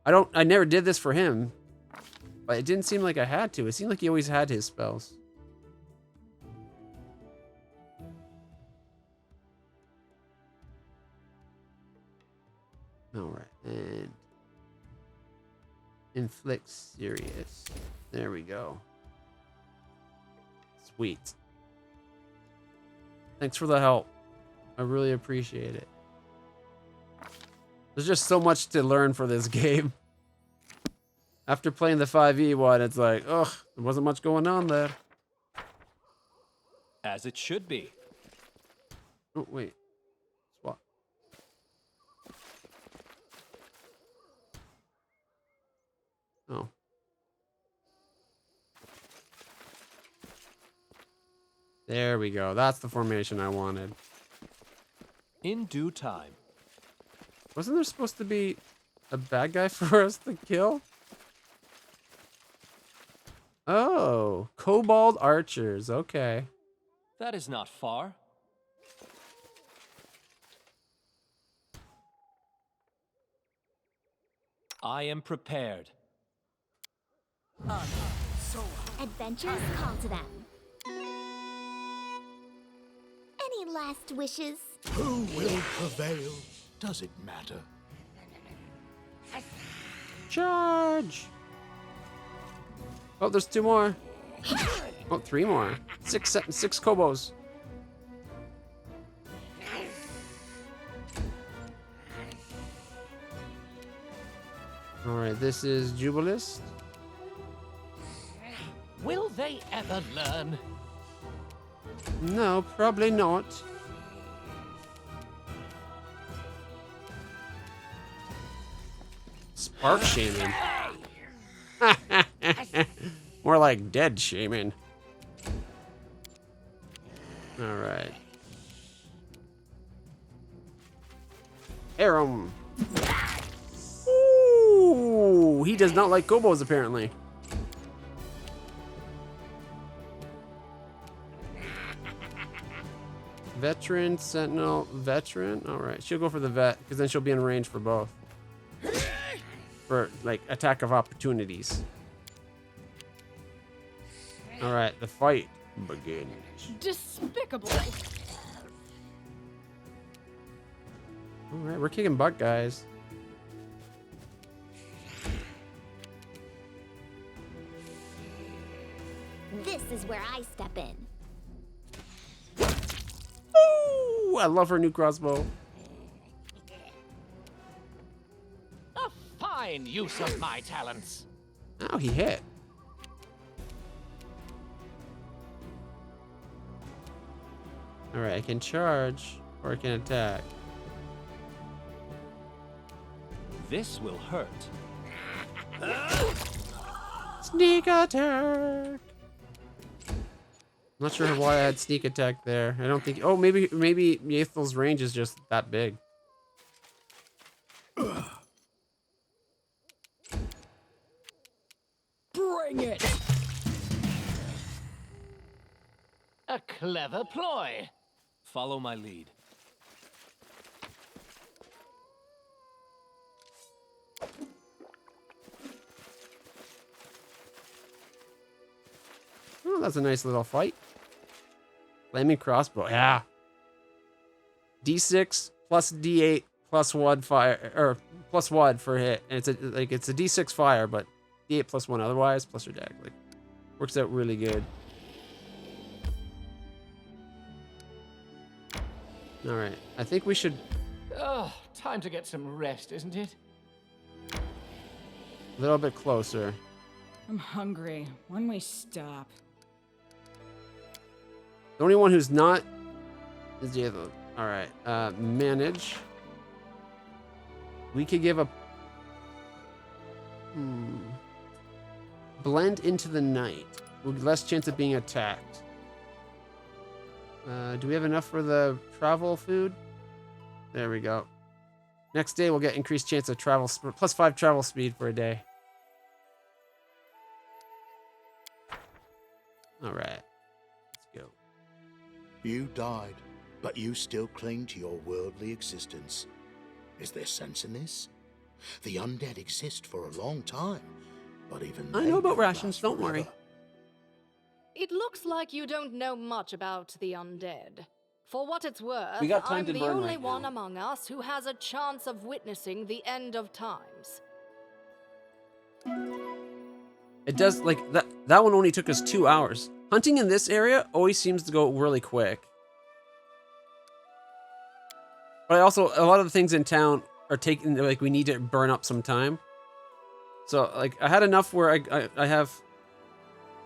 I never did this for him, but it didn't seem like I had to. It seemed like he always had his spells. All right, and Inflict serious. There we go. Sweet. Thanks for the help. I really appreciate it. There's just so much to learn for this game. After playing the 5e one, it's like, ugh, there wasn't much going on there. As it should be. Oh, wait. Swap. Oh. There we go. That's the formation I wanted. In due time. Wasn't there supposed to be a bad guy for us to kill? Oh, kobold archers. Okay. That is not far. I am prepared. Adventures call to them. Any last wishes? Who will prevail? Does it matter? Charge! Oh, there's 2 more. Oh, 3 more. 6 kobos. All right, this is Jubilist. Will they ever learn? No, probably not. Spark Shaman. More like dead shaman. All right. Helm. Ooh, he does not like gobos apparently. Veteran, Sentinel, Veteran. All right, she'll go for the vet because then she'll be in range for both. For like attack of opportunities. All right, the fight begins. Despicable. All right, we're kicking butt, guys. This is where I step in. Ooh, I love her new crossbow. A fine use of my talents. Oh, he hit. All right, I can charge or I can attack. This will hurt. Sneak attack. Not sure why I had sneak attack there. I don't think. Oh, maybe Yathel's range is just that big. Bring it! A clever ploy. Follow my lead. Oh, that's a nice little fight. Flaming crossbow, yeah. D6 plus D8 plus 1 fire, or plus 1 for hit, and it's a D6 fire, but D8 plus 1 otherwise, plus your deck. Like, works out really good. All right, I think we should. Oh, time to get some rest, isn't it? A little bit closer. I'm hungry. When we stop? The only one who's not is the other. All right, manage. We could give a blend into the night with less chance of being attacked. Do we have enough for the travel food? There we go. Next day we'll get increased chance of travel plus 5 travel speed for a day. All right, let's go. You died, but you still cling to your worldly existence. Is there sense in this? The undead exist for a long time, but even I they know about don't rations, last don't worry. forever. It looks like you don't know much about the undead. For what it's worth, We got time I'm to the burn only right one now. among us who has a chance of witnessing the end of times. It does, like, that one only took us 2 hours. Hunting in this area always seems to go really quick. But I also, a lot of the things in town are taking, like, we need to burn up some time. So, like, I had enough where I have...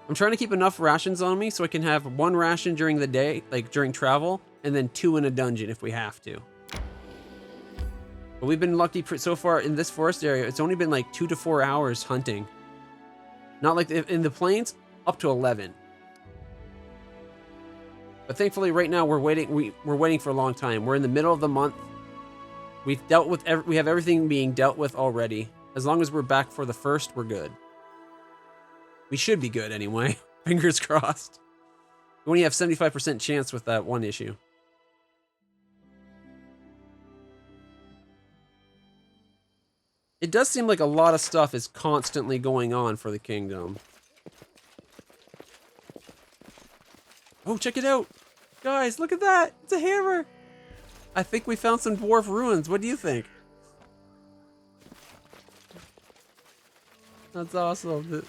I'm trying to keep enough rations on me so I can have 1 ration during the day, like, during travel, and then 2 in a dungeon if we have to. But we've been lucky so far in this forest area, it's only been, like, 2 to 4 hours hunting. Not like in the plains, up to 11. But thankfully, right now we're waiting. We're waiting for a long time. We're in the middle of the month. We've dealt with we have everything being dealt with already. As long as we're back for the 1st, we're good. We should be good anyway. Fingers crossed. We only have 75% chance with that one issue. It does seem like a lot of stuff is constantly going on for the kingdom. Oh, check it out. Guys, look at that. It's a hammer. I think we found some dwarf ruins. What do you think? That's awesome.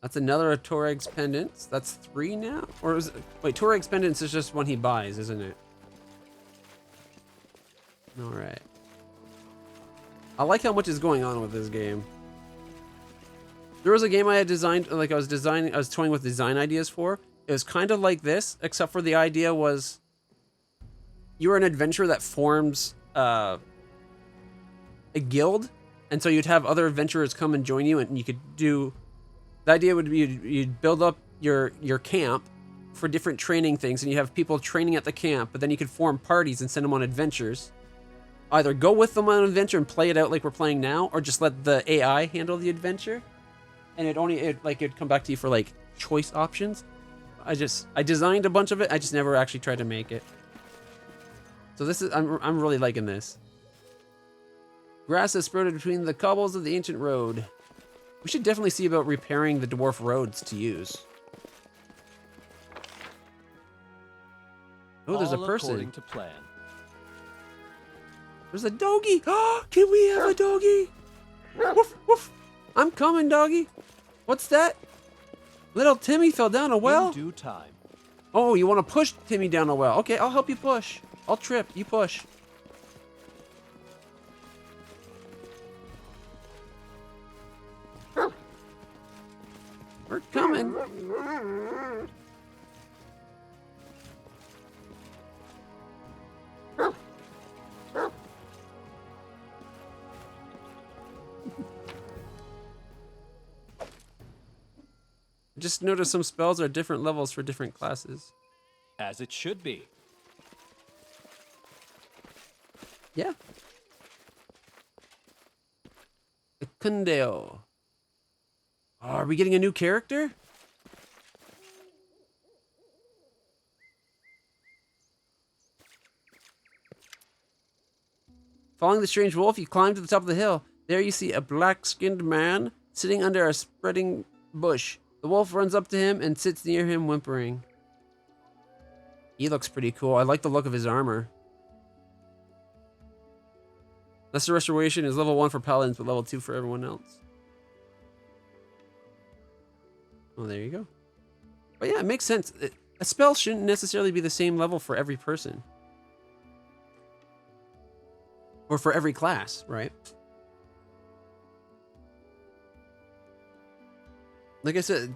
That's another Torag's pendants. That's 3 now? Or is it... Wait, Torag's pendants is just one he buys, isn't it? Alright. I like how much is going on with this game. There was a game I had designed, like I was toying with design ideas for. It was kind of like this, except for the idea was you're an adventurer that forms a guild, and so you'd have other adventurers come and join you, and you could do... The idea would be you'd build up your camp for different training things, and you have people training at the camp, but then you could form parties and send them on adventures. Either go with them on an adventure and play it out like we're playing now, or just let the AI handle the adventure. And it'd come back to you for like choice options. I designed a bunch of it, I just never actually tried to make it. So this is, I'm really liking this. Grass has sprouted between the cobbles of the ancient road. We should definitely see about repairing the dwarf roads to use. Oh, there's a person. According to plan. There's a doggy. Oh, can we have a doggy? Woof, woof. I'm coming, doggy. What's that? Little Timmy fell down a well? In due time. Oh, you want to push Timmy down a well. Okay, I'll help you push. I'll trip. You push. We're coming. Just notice some spells are different levels for different classes. As it should be. Yeah. Ekundayo. Oh, are we getting a new character? Following the strange wolf, you climb to the top of the hill. There you see a black-skinned man sitting under a spreading bush. The wolf runs up to him and sits near him, whimpering. He looks pretty cool. I like the look of his armor. Lesser Restoration is level 1 for paladins, but level 2 for everyone else. Oh, there you go. But yeah, it makes sense. A spell shouldn't necessarily be the same level for every person. Or for every class, right? Like I said,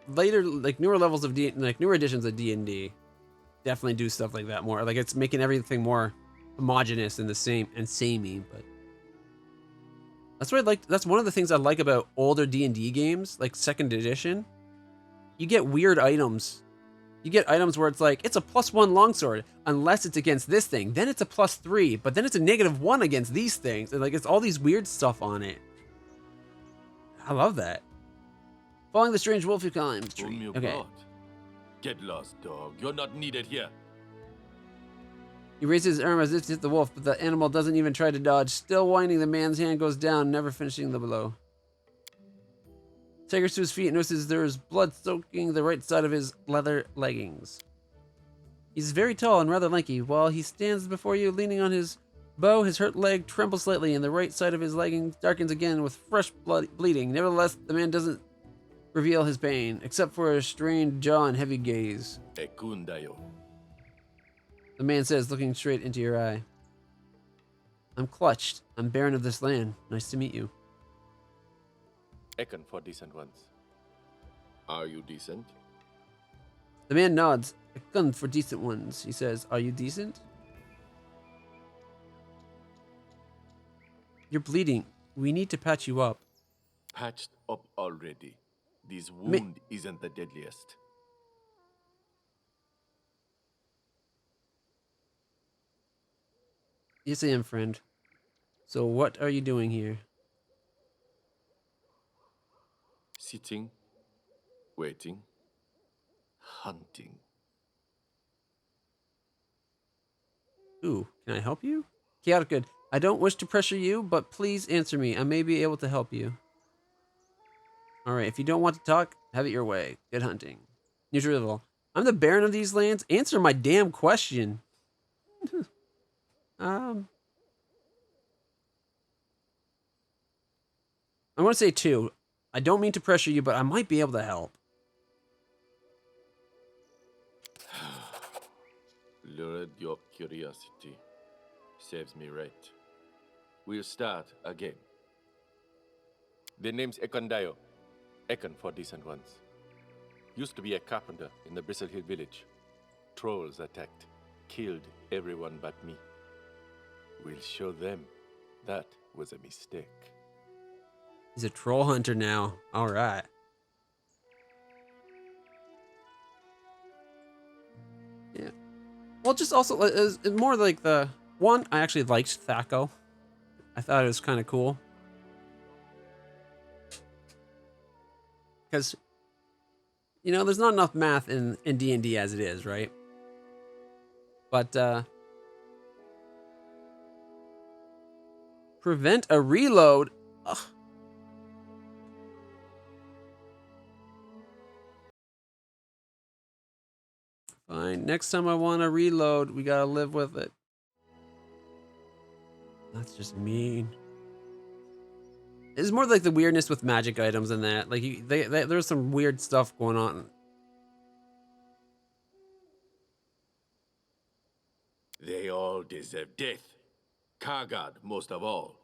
later, like newer levels of newer editions of D&D definitely do stuff like that more. Like it's making everything more homogenous and the same and samey, but that's what I like. That's one of the things I like about older D&D games, like 2nd edition. You get weird items. You get items where it's like, it's a +1 longsword, unless it's against this thing. Then it's a +3, but then it's a -1 against these things. And like, it's all these weird stuff on it. I love that. Following the strange wolf who climbs tree. Okay. Get lost, dog. You're not needed here. He raises his arm as if to hit the wolf, but the animal doesn't even try to dodge. Still whining, the man's hand goes down, never finishing the blow. Staggers to his feet and notices there is blood soaking the right side of his leather leggings. He's very tall and rather lanky. While he stands before you, leaning on his bow, his hurt leg trembles slightly, and the right side of his legging darkens again with fresh bleeding. Nevertheless, the man doesn't reveal his pain, except for a strained jaw and heavy gaze. Ekundayo. The man says, looking straight into your eye. I'm clutched. I'm Baron of this land. Nice to meet you. Ekon for decent ones. Are you decent? The man nods. A gun for decent ones. He says, are you decent? You're bleeding. We need to patch you up. Patched up already. This wound isn't the deadliest. Yes, I am, friend. So what are you doing here? Sitting, waiting, hunting. Ooh, can I help you? Chaotic good. I don't wish to pressure you, but please answer me. I may be able to help you. Alright, if you don't want to talk, have it your way. Good hunting. Neutral. I'm the Baron of these lands. Answer my damn question. I'm going to say 2. I don't mean to pressure you, but I might be able to help. Lured your curiosity. Serves me right. We'll start again. The name's Ekundayo. Ekon for decent ones. Used to be a carpenter in the Bristle Hill village. Trolls attacked. Killed everyone but me. We'll show them that was a mistake. He's a troll hunter now. Alright. Yeah. Well, just also, it's more like the... One, I actually liked Thaco. I thought it was kind of cool. Because, you know, there's not enough math in D&D as it is, right? But, prevent a reload. Ugh. Fine. Next time I want to reload, we gotta live with it. That's just mean. It's more like the weirdness with magic items and that. Like, there's some weird stuff going on. They all deserve death. Kargad, most of all.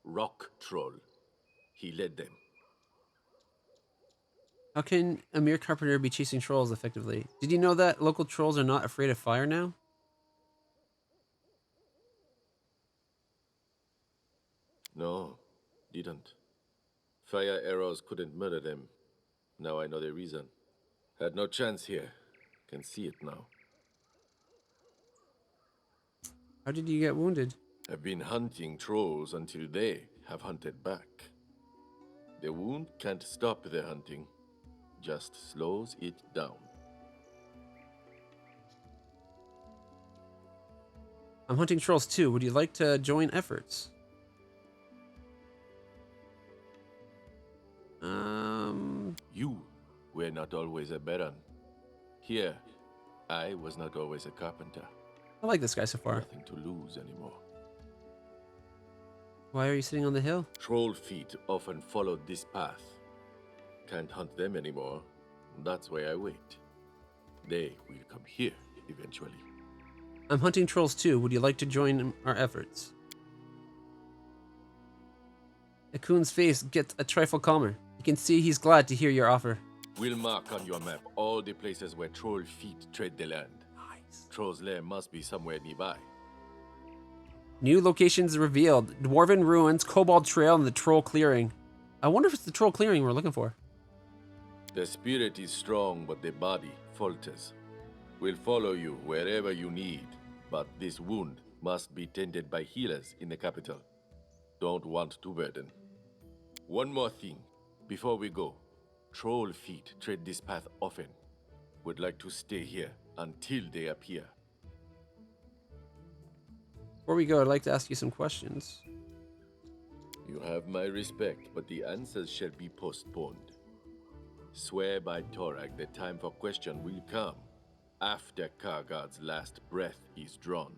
Rock Troll. He led them. How can a mere carpenter be chasing trolls effectively? Did you know that local trolls are not afraid of fire now? No, didn't. Fire arrows couldn't murder them. Now I know the reason. Had no chance here. Can see it now. How did you get wounded? I've been hunting trolls until they have hunted back. The wound can't stop their hunting. Just slows it down. I'm hunting trolls too. Would you like to join efforts? You were not always a baron. Here, I was not always a carpenter. I like this guy so far. Nothing to lose anymore. Why are you sitting on the hill? Troll feet often followed this path. Can't hunt them anymore. That's why I wait. They will come here eventually. I'm hunting trolls too. Would you like to join our efforts? Ekun's face gets a trifle calmer. You can see he's glad to hear your offer. We'll mark on your map all the places where troll feet tread the land. Nice. Troll's lair must be somewhere nearby. New locations revealed. Dwarven Ruins, Kobold Trail, and the Troll Clearing. I wonder if it's the Troll Clearing we're looking for. The spirit is strong, but the body falters. We'll follow you wherever you need, but this wound must be tended by healers in the capital. Don't want to burden. One more thing, before we go. Troll feet tread this path often. Would like to stay here until they appear. Before we go, I'd like to ask you some questions. You have my respect, but the answers shall be postponed. Swear by Torag the time for question will come. after Kargard's last breath is drawn.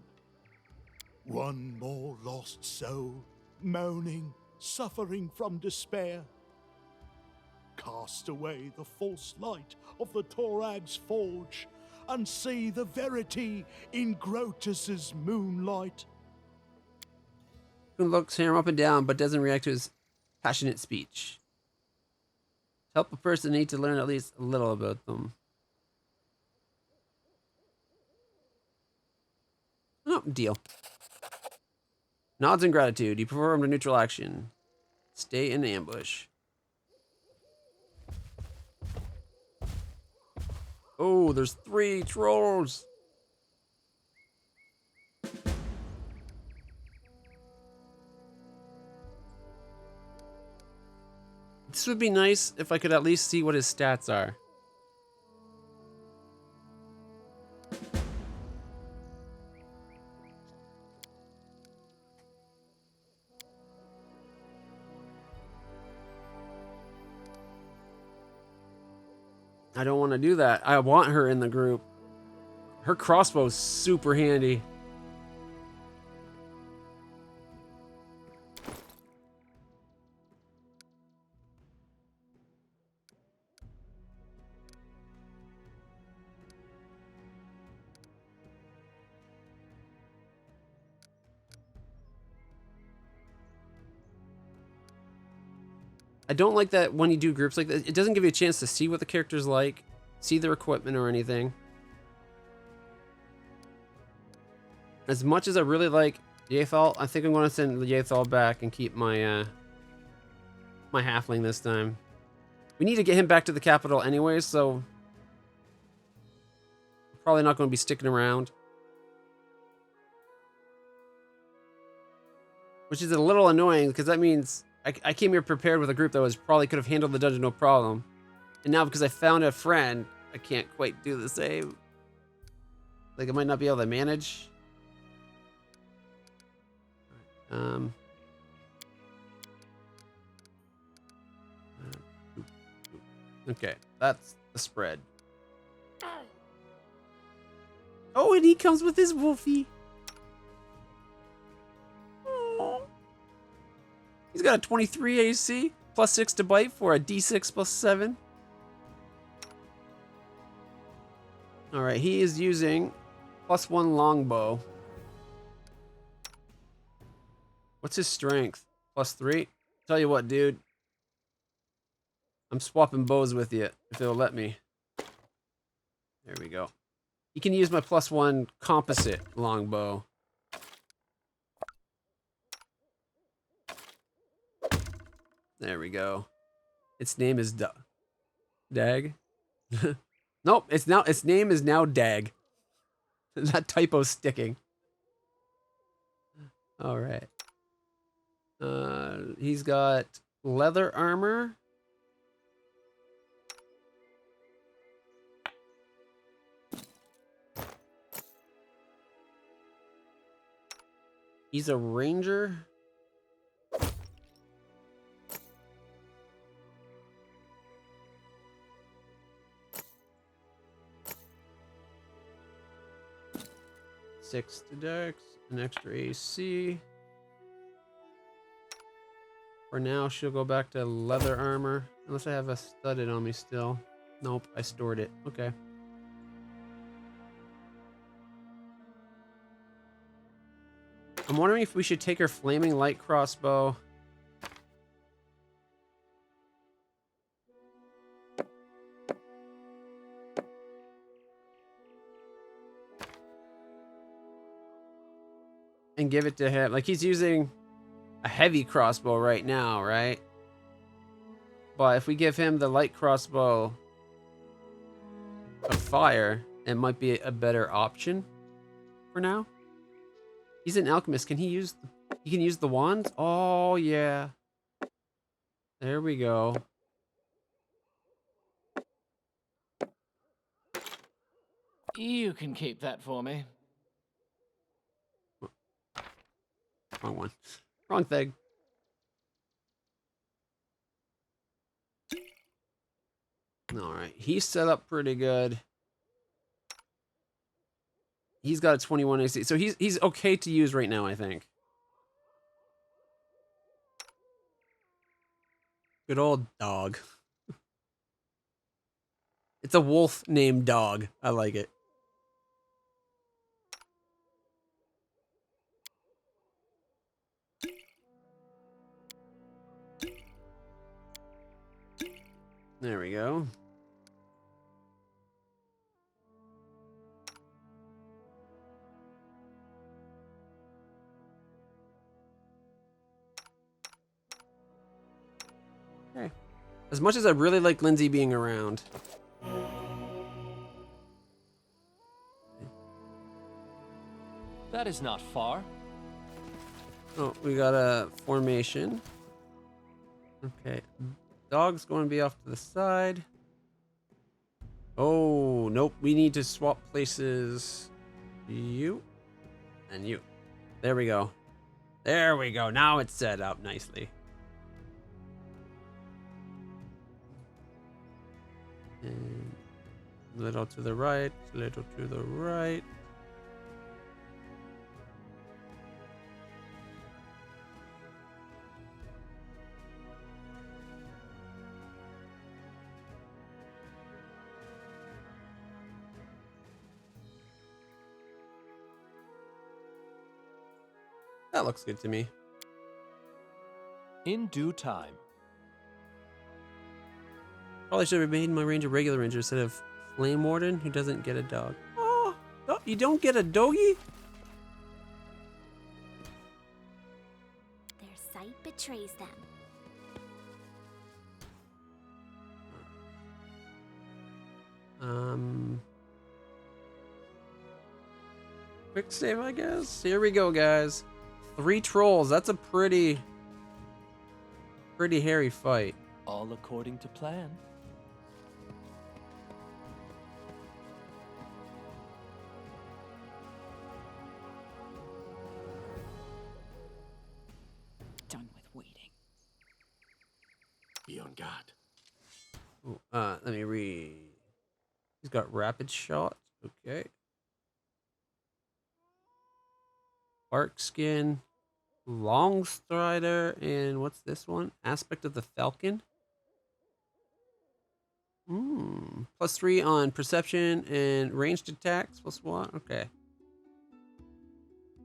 One more lost soul, moaning, suffering from despair. Cast away the false light of the Torag's forge, and see the verity in Grotus's moonlight. Who looks him up and down, but doesn't react to his passionate speech. To help a person need to learn at least a little about them. No deal. Nods in gratitude. You performed a neutral action. Stay in ambush. Oh, there's 3 trolls. This would be nice if I could at least see what his stats are. I don't want to do that. I want her in the group. Her crossbow's super handy. I don't like that when you do groups like this, it doesn't give you a chance to see what the character's like, see their equipment or anything. As much as I really like Yathal, I think I'm going to send Yathal back and keep my my halfling this time. We need to get him back to the capital anyways, so probably not going to be sticking around. Which is a little annoying because that means I came here prepared with a group that was probably could have handled the dungeon no problem. And now because I found a friend, I can't quite do the same. Like I might not be able to manage. Okay, that's the spread. Oh, and he comes with his wolfie. He's got a 23 AC, plus 6 to bite for a D6 plus 7. Alright, he is using plus 1 longbow. What's his strength? Plus 3? Tell you what, dude. I'm swapping bows with you, if it'll let me. There we go. You can use my plus 1 composite longbow. There we go. Its name is Dag. Nope, its name is now Dag. That typo's sticking. All right. He's got leather armor. He's a ranger. Six to dex, an extra AC. For now, she'll go back to leather armor. Unless I have a studded on me still. Nope, I stored it. Okay. I'm wondering if we should take her flaming light crossbow. And give it to him. Like, he's using a heavy crossbow right now, right? But if we give him the light crossbow of fire, it might be a better option for now. He's an alchemist. Can he use... He can use the wands? Oh, yeah. There we go. You can keep that for me. Wrong one. Wrong thing. Alright, he's set up pretty good. He's got a 21 AC, so he's okay to use right now, I think. Good old dog. It's a wolf named Dog. I like it. There we go. Okay. As much as I really like Lindsay being around. That is not far. Oh, we got a formation. Okay. Dog's going to be off to the side. Oh, nope. We need to swap places. You and you. There we go. There we go. Now it's set up nicely. And a little to the right, a little to the right. That looks good to me. In due time. Probably should have made my ranger regular ranger instead of flame warden who doesn't get a dog. Oh, you don't get a doggy? Their sight betrays them. Quick save, I guess. Here we go, guys. 3 trolls. That's a pretty hairy fight. All according to plan. Done with waiting. Be on guard. Ooh, let me read. He's got rapid shot. Okay. Arc skin, long strider, and what's this one? Aspect of the Falcon. +3 on perception and ranged attacks. +1. Okay.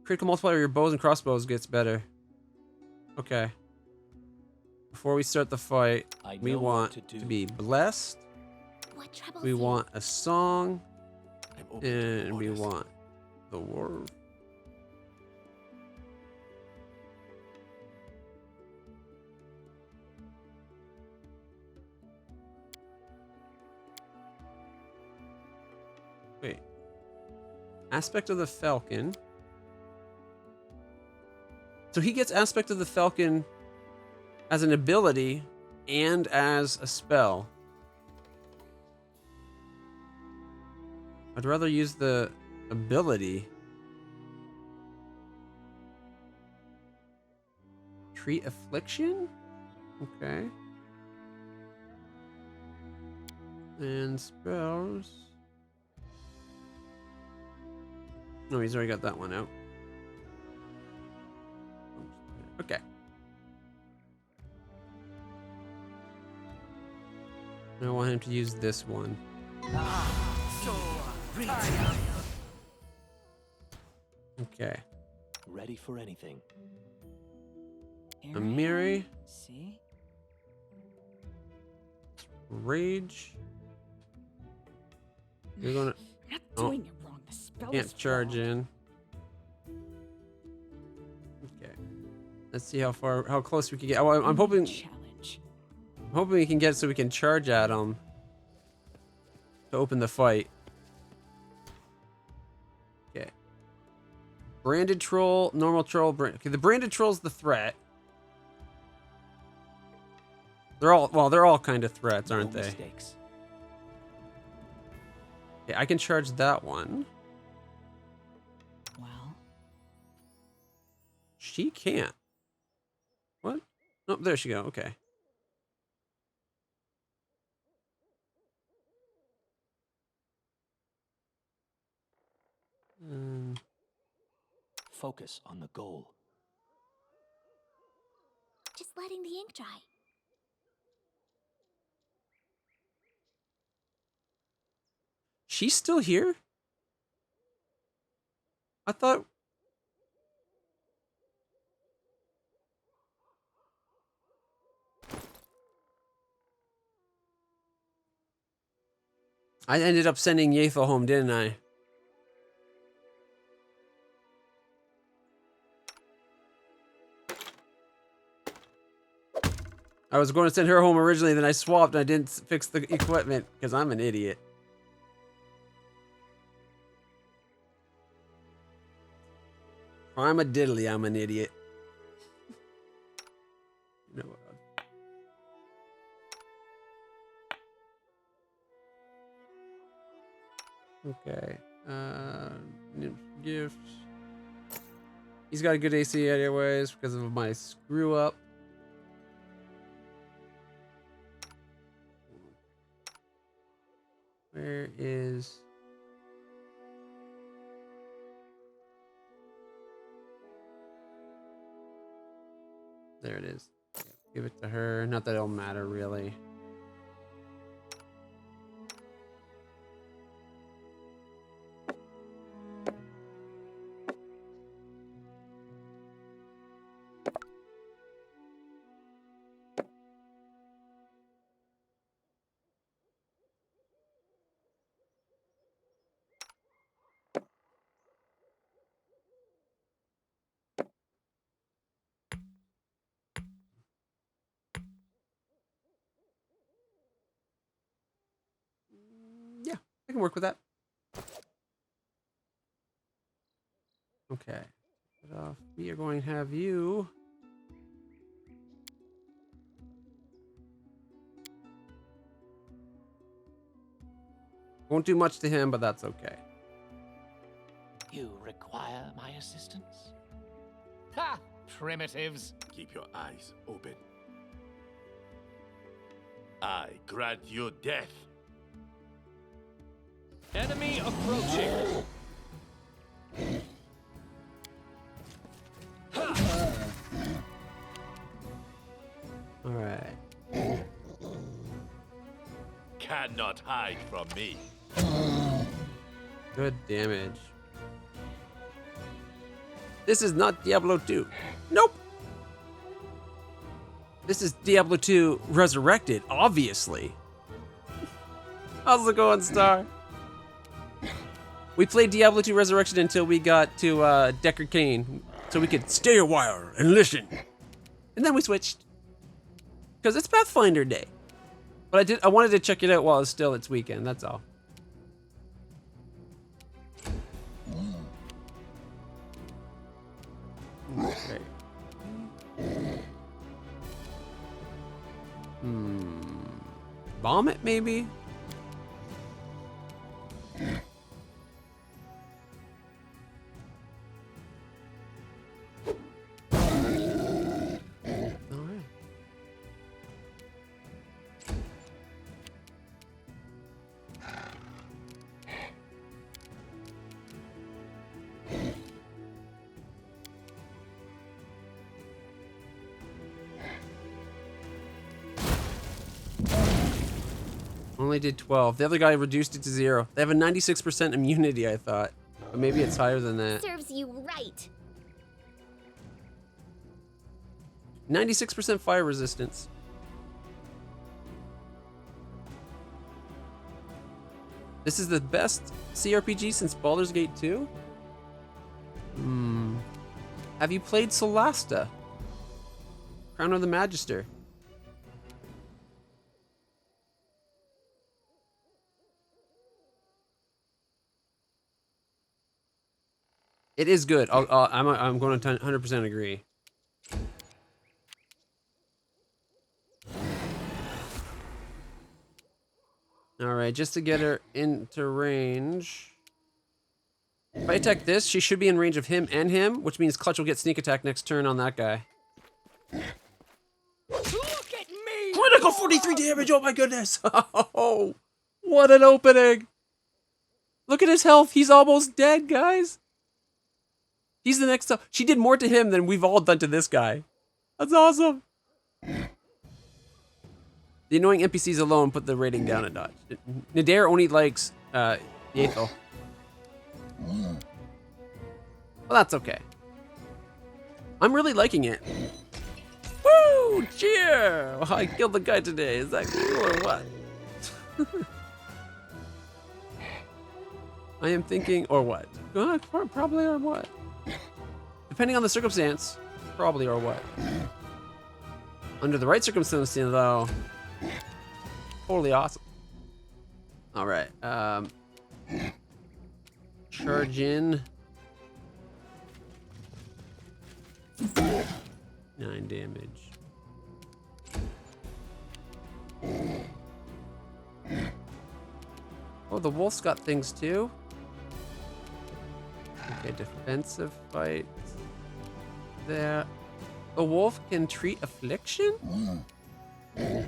Critical multiplier of your bows and crossbows gets better. Okay. Before we start the fight, we want to be blessed. What troubles We you? want a song, I'm open to and we orders. want the word. Wait. Aspect of the Falcon. So he gets Aspect of the Falcon as an ability and as a spell. I'd rather use the ability. Treat affliction? Okay. And spells. No, he's already got that one out. Okay. I want him to use this one. Okay. Ready for anything. Amiri. See? Rage. You're gonna. I'm not Oh. doing it wrong. The spell is Can't charge flawed. in. Okay. Let's see how close we can get. Oh, I'm hoping Challenge. we can get so we can charge at him to open the fight. Okay. Branded troll, normal troll. Okay, the branded troll's the threat. They're all kind of threats, aren't No they? mistakes. Okay, I can charge that one. Well, She can't. What? Oh, there she go. Okay. focus on the goal. Just letting the ink dry. She's still here? I thought... I ended up sending Yathel home, didn't I? I was going to send her home originally, then I swapped and I didn't fix the equipment because I'm an idiot. I'm a diddly, I'm an idiot. You know what? Okay. Gifts. He's got a good AC anyways because of my screw up. Where is... There it is. Yeah, give it to her. Not that it'll matter, really. Yeah, I can work with that. Okay. We are going to have you. Won't do much to him, but that's okay. You require my assistance? Ha! Primitives. Keep your eyes open. I grant you death. Enemy approaching. All right. Cannot hide from me. Good damage. This is not Diablo 2. Nope. This is Diablo 2 Resurrected, obviously. How's it going, Star? We played Diablo 2 Resurrection until we got to Deckard Cain, so we could stay a while and listen. And then we switched. Because it's Pathfinder Day. But I wanted to check it out while it's still its weekend, that's all. Okay. Bomb it, maybe? Alright. Only did 12. The other guy reduced it to 0. They have a 96% immunity, I thought. But maybe it's higher than that. Serves you right. 96% fire resistance. This is the best CRPG since Baldur's Gate 2? Have you played Solasta? Crown of the Magister. It is good. I'm going to 100% agree. All right, just to get her into range. If I attack this, she should be in range of him and him, which means Clutch will get sneak attack next turn on that guy. Look at me! Critical 43 damage, oh my goodness! Oh, what an opening! Look at his health, he's almost dead, guys! He's the next up. She did more to him than we've all done to this guy. That's awesome. The annoying NPCs alone put the rating down a notch. Nadir only likes Yaethel. Well, that's okay. I'm really liking it. Woo! Cheer! Oh, I killed the guy today. Is that cool or what? I am thinking, or what? Probably or what? Depending on the circumstance, probably or what? Under the right circumstance, though, totally awesome. All right. Charge in. 9 damage. Oh, the wolf's got things too. Okay, defensive fight. There. The wolf can treat affliction? Okay,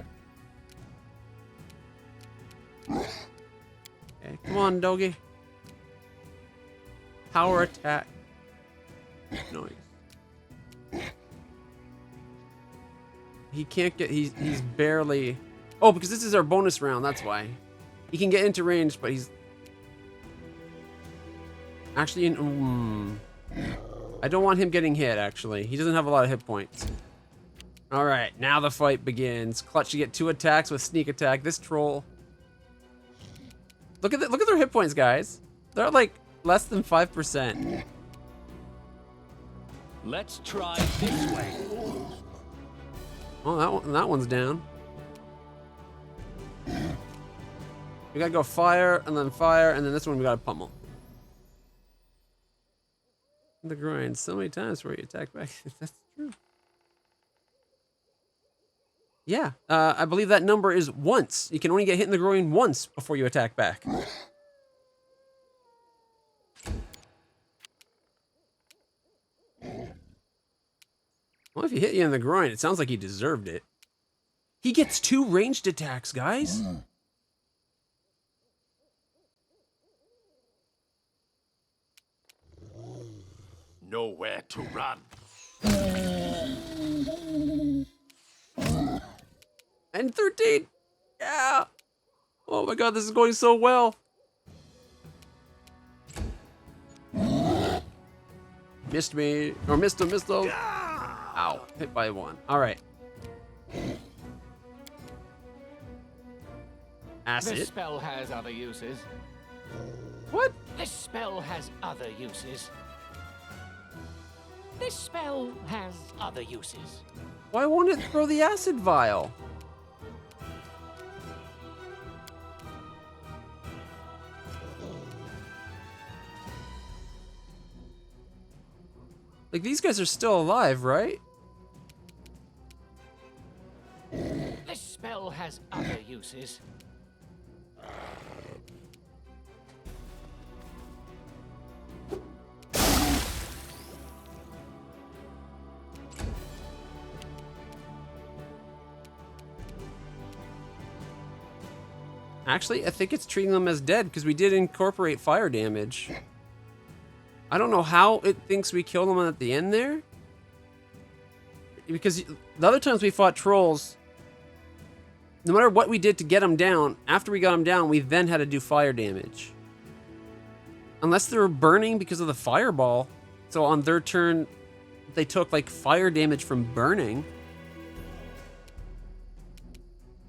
come on, doggy. Power attack. Noise. He can't get, he's barely, oh, because this is our bonus round, that's why. He can get into range, but he's actually in, I don't want him getting hit, actually. He doesn't have a lot of hit points. All right, now the fight begins. Clutch to get 2 attacks with sneak attack. This troll. Look at their hit points, guys. They're like less than 5%. Let's try this way. Oh, that one's down. We gotta go fire, and then this one we gotta pummel. The grind so many times where you attack back. That's true. Yeah, I believe that number is once. You can only get hit in the groin once before you attack back. Well, if he hit you in the groin, it sounds like he deserved it. He gets 2 ranged attacks, guys. Nowhere to run. And 13. Yeah. Oh my god, this is going so well. Missed me. Or missed him. Ow. Hit by 1. All right. Acid. This spell has other uses. What? This spell has other uses. This spell has other uses. Why won't it throw the acid vial? Like, these guys are still alive, right? This spell has other uses. Actually, I think it's treating them as dead because we did incorporate fire damage. I don't know how it thinks we killed them at the end there. Because the other times we fought trolls, no matter what we did to get them down, after we got them down, we then had to do fire damage. Unless they were burning because of the fireball. So on their turn, they took like fire damage from burning.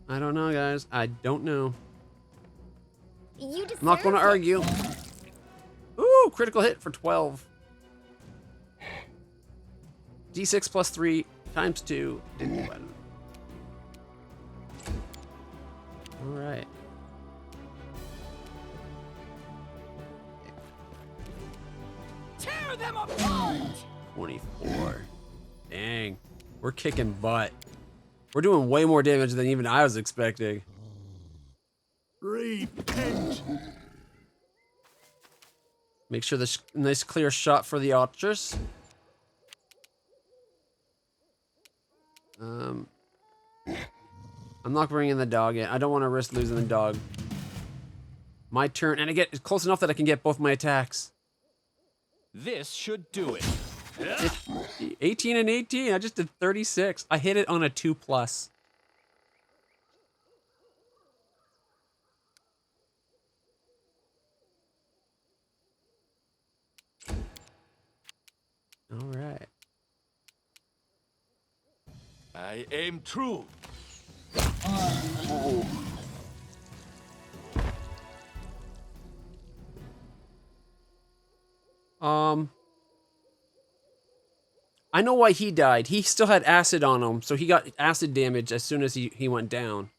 I don't know, guys. I don't know. You I'm not going to argue. Ooh, critical hit for 12. D6 plus 3 times 2. Didn't win. All right. Tear them apart! 24. Dang. We're kicking butt. We're doing way more damage than even I was expecting. Repent. Make sure this nice clear shot for the archers. I'm not bringing the dog in. I don't want to risk losing the dog. My turn, and I get close enough that I can get both my attacks. This should do it. 18 and 18. I just did 36. I hit it on a 2+. All right. I aim true. I know why he died. He still had acid on him, so he got acid damage as soon as he went down.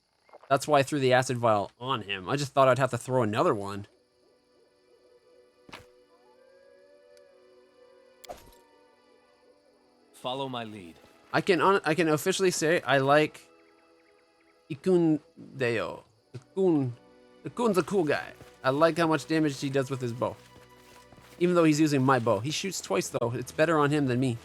That's why I threw the acid vial on him. I just thought I'd have to throw another one. Follow my lead. I can officially say I like Ekundayo. Ekun's a cool guy. I like how much damage he does with his bow. Even though he's using my bow. He shoots twice though. It's better on him than me.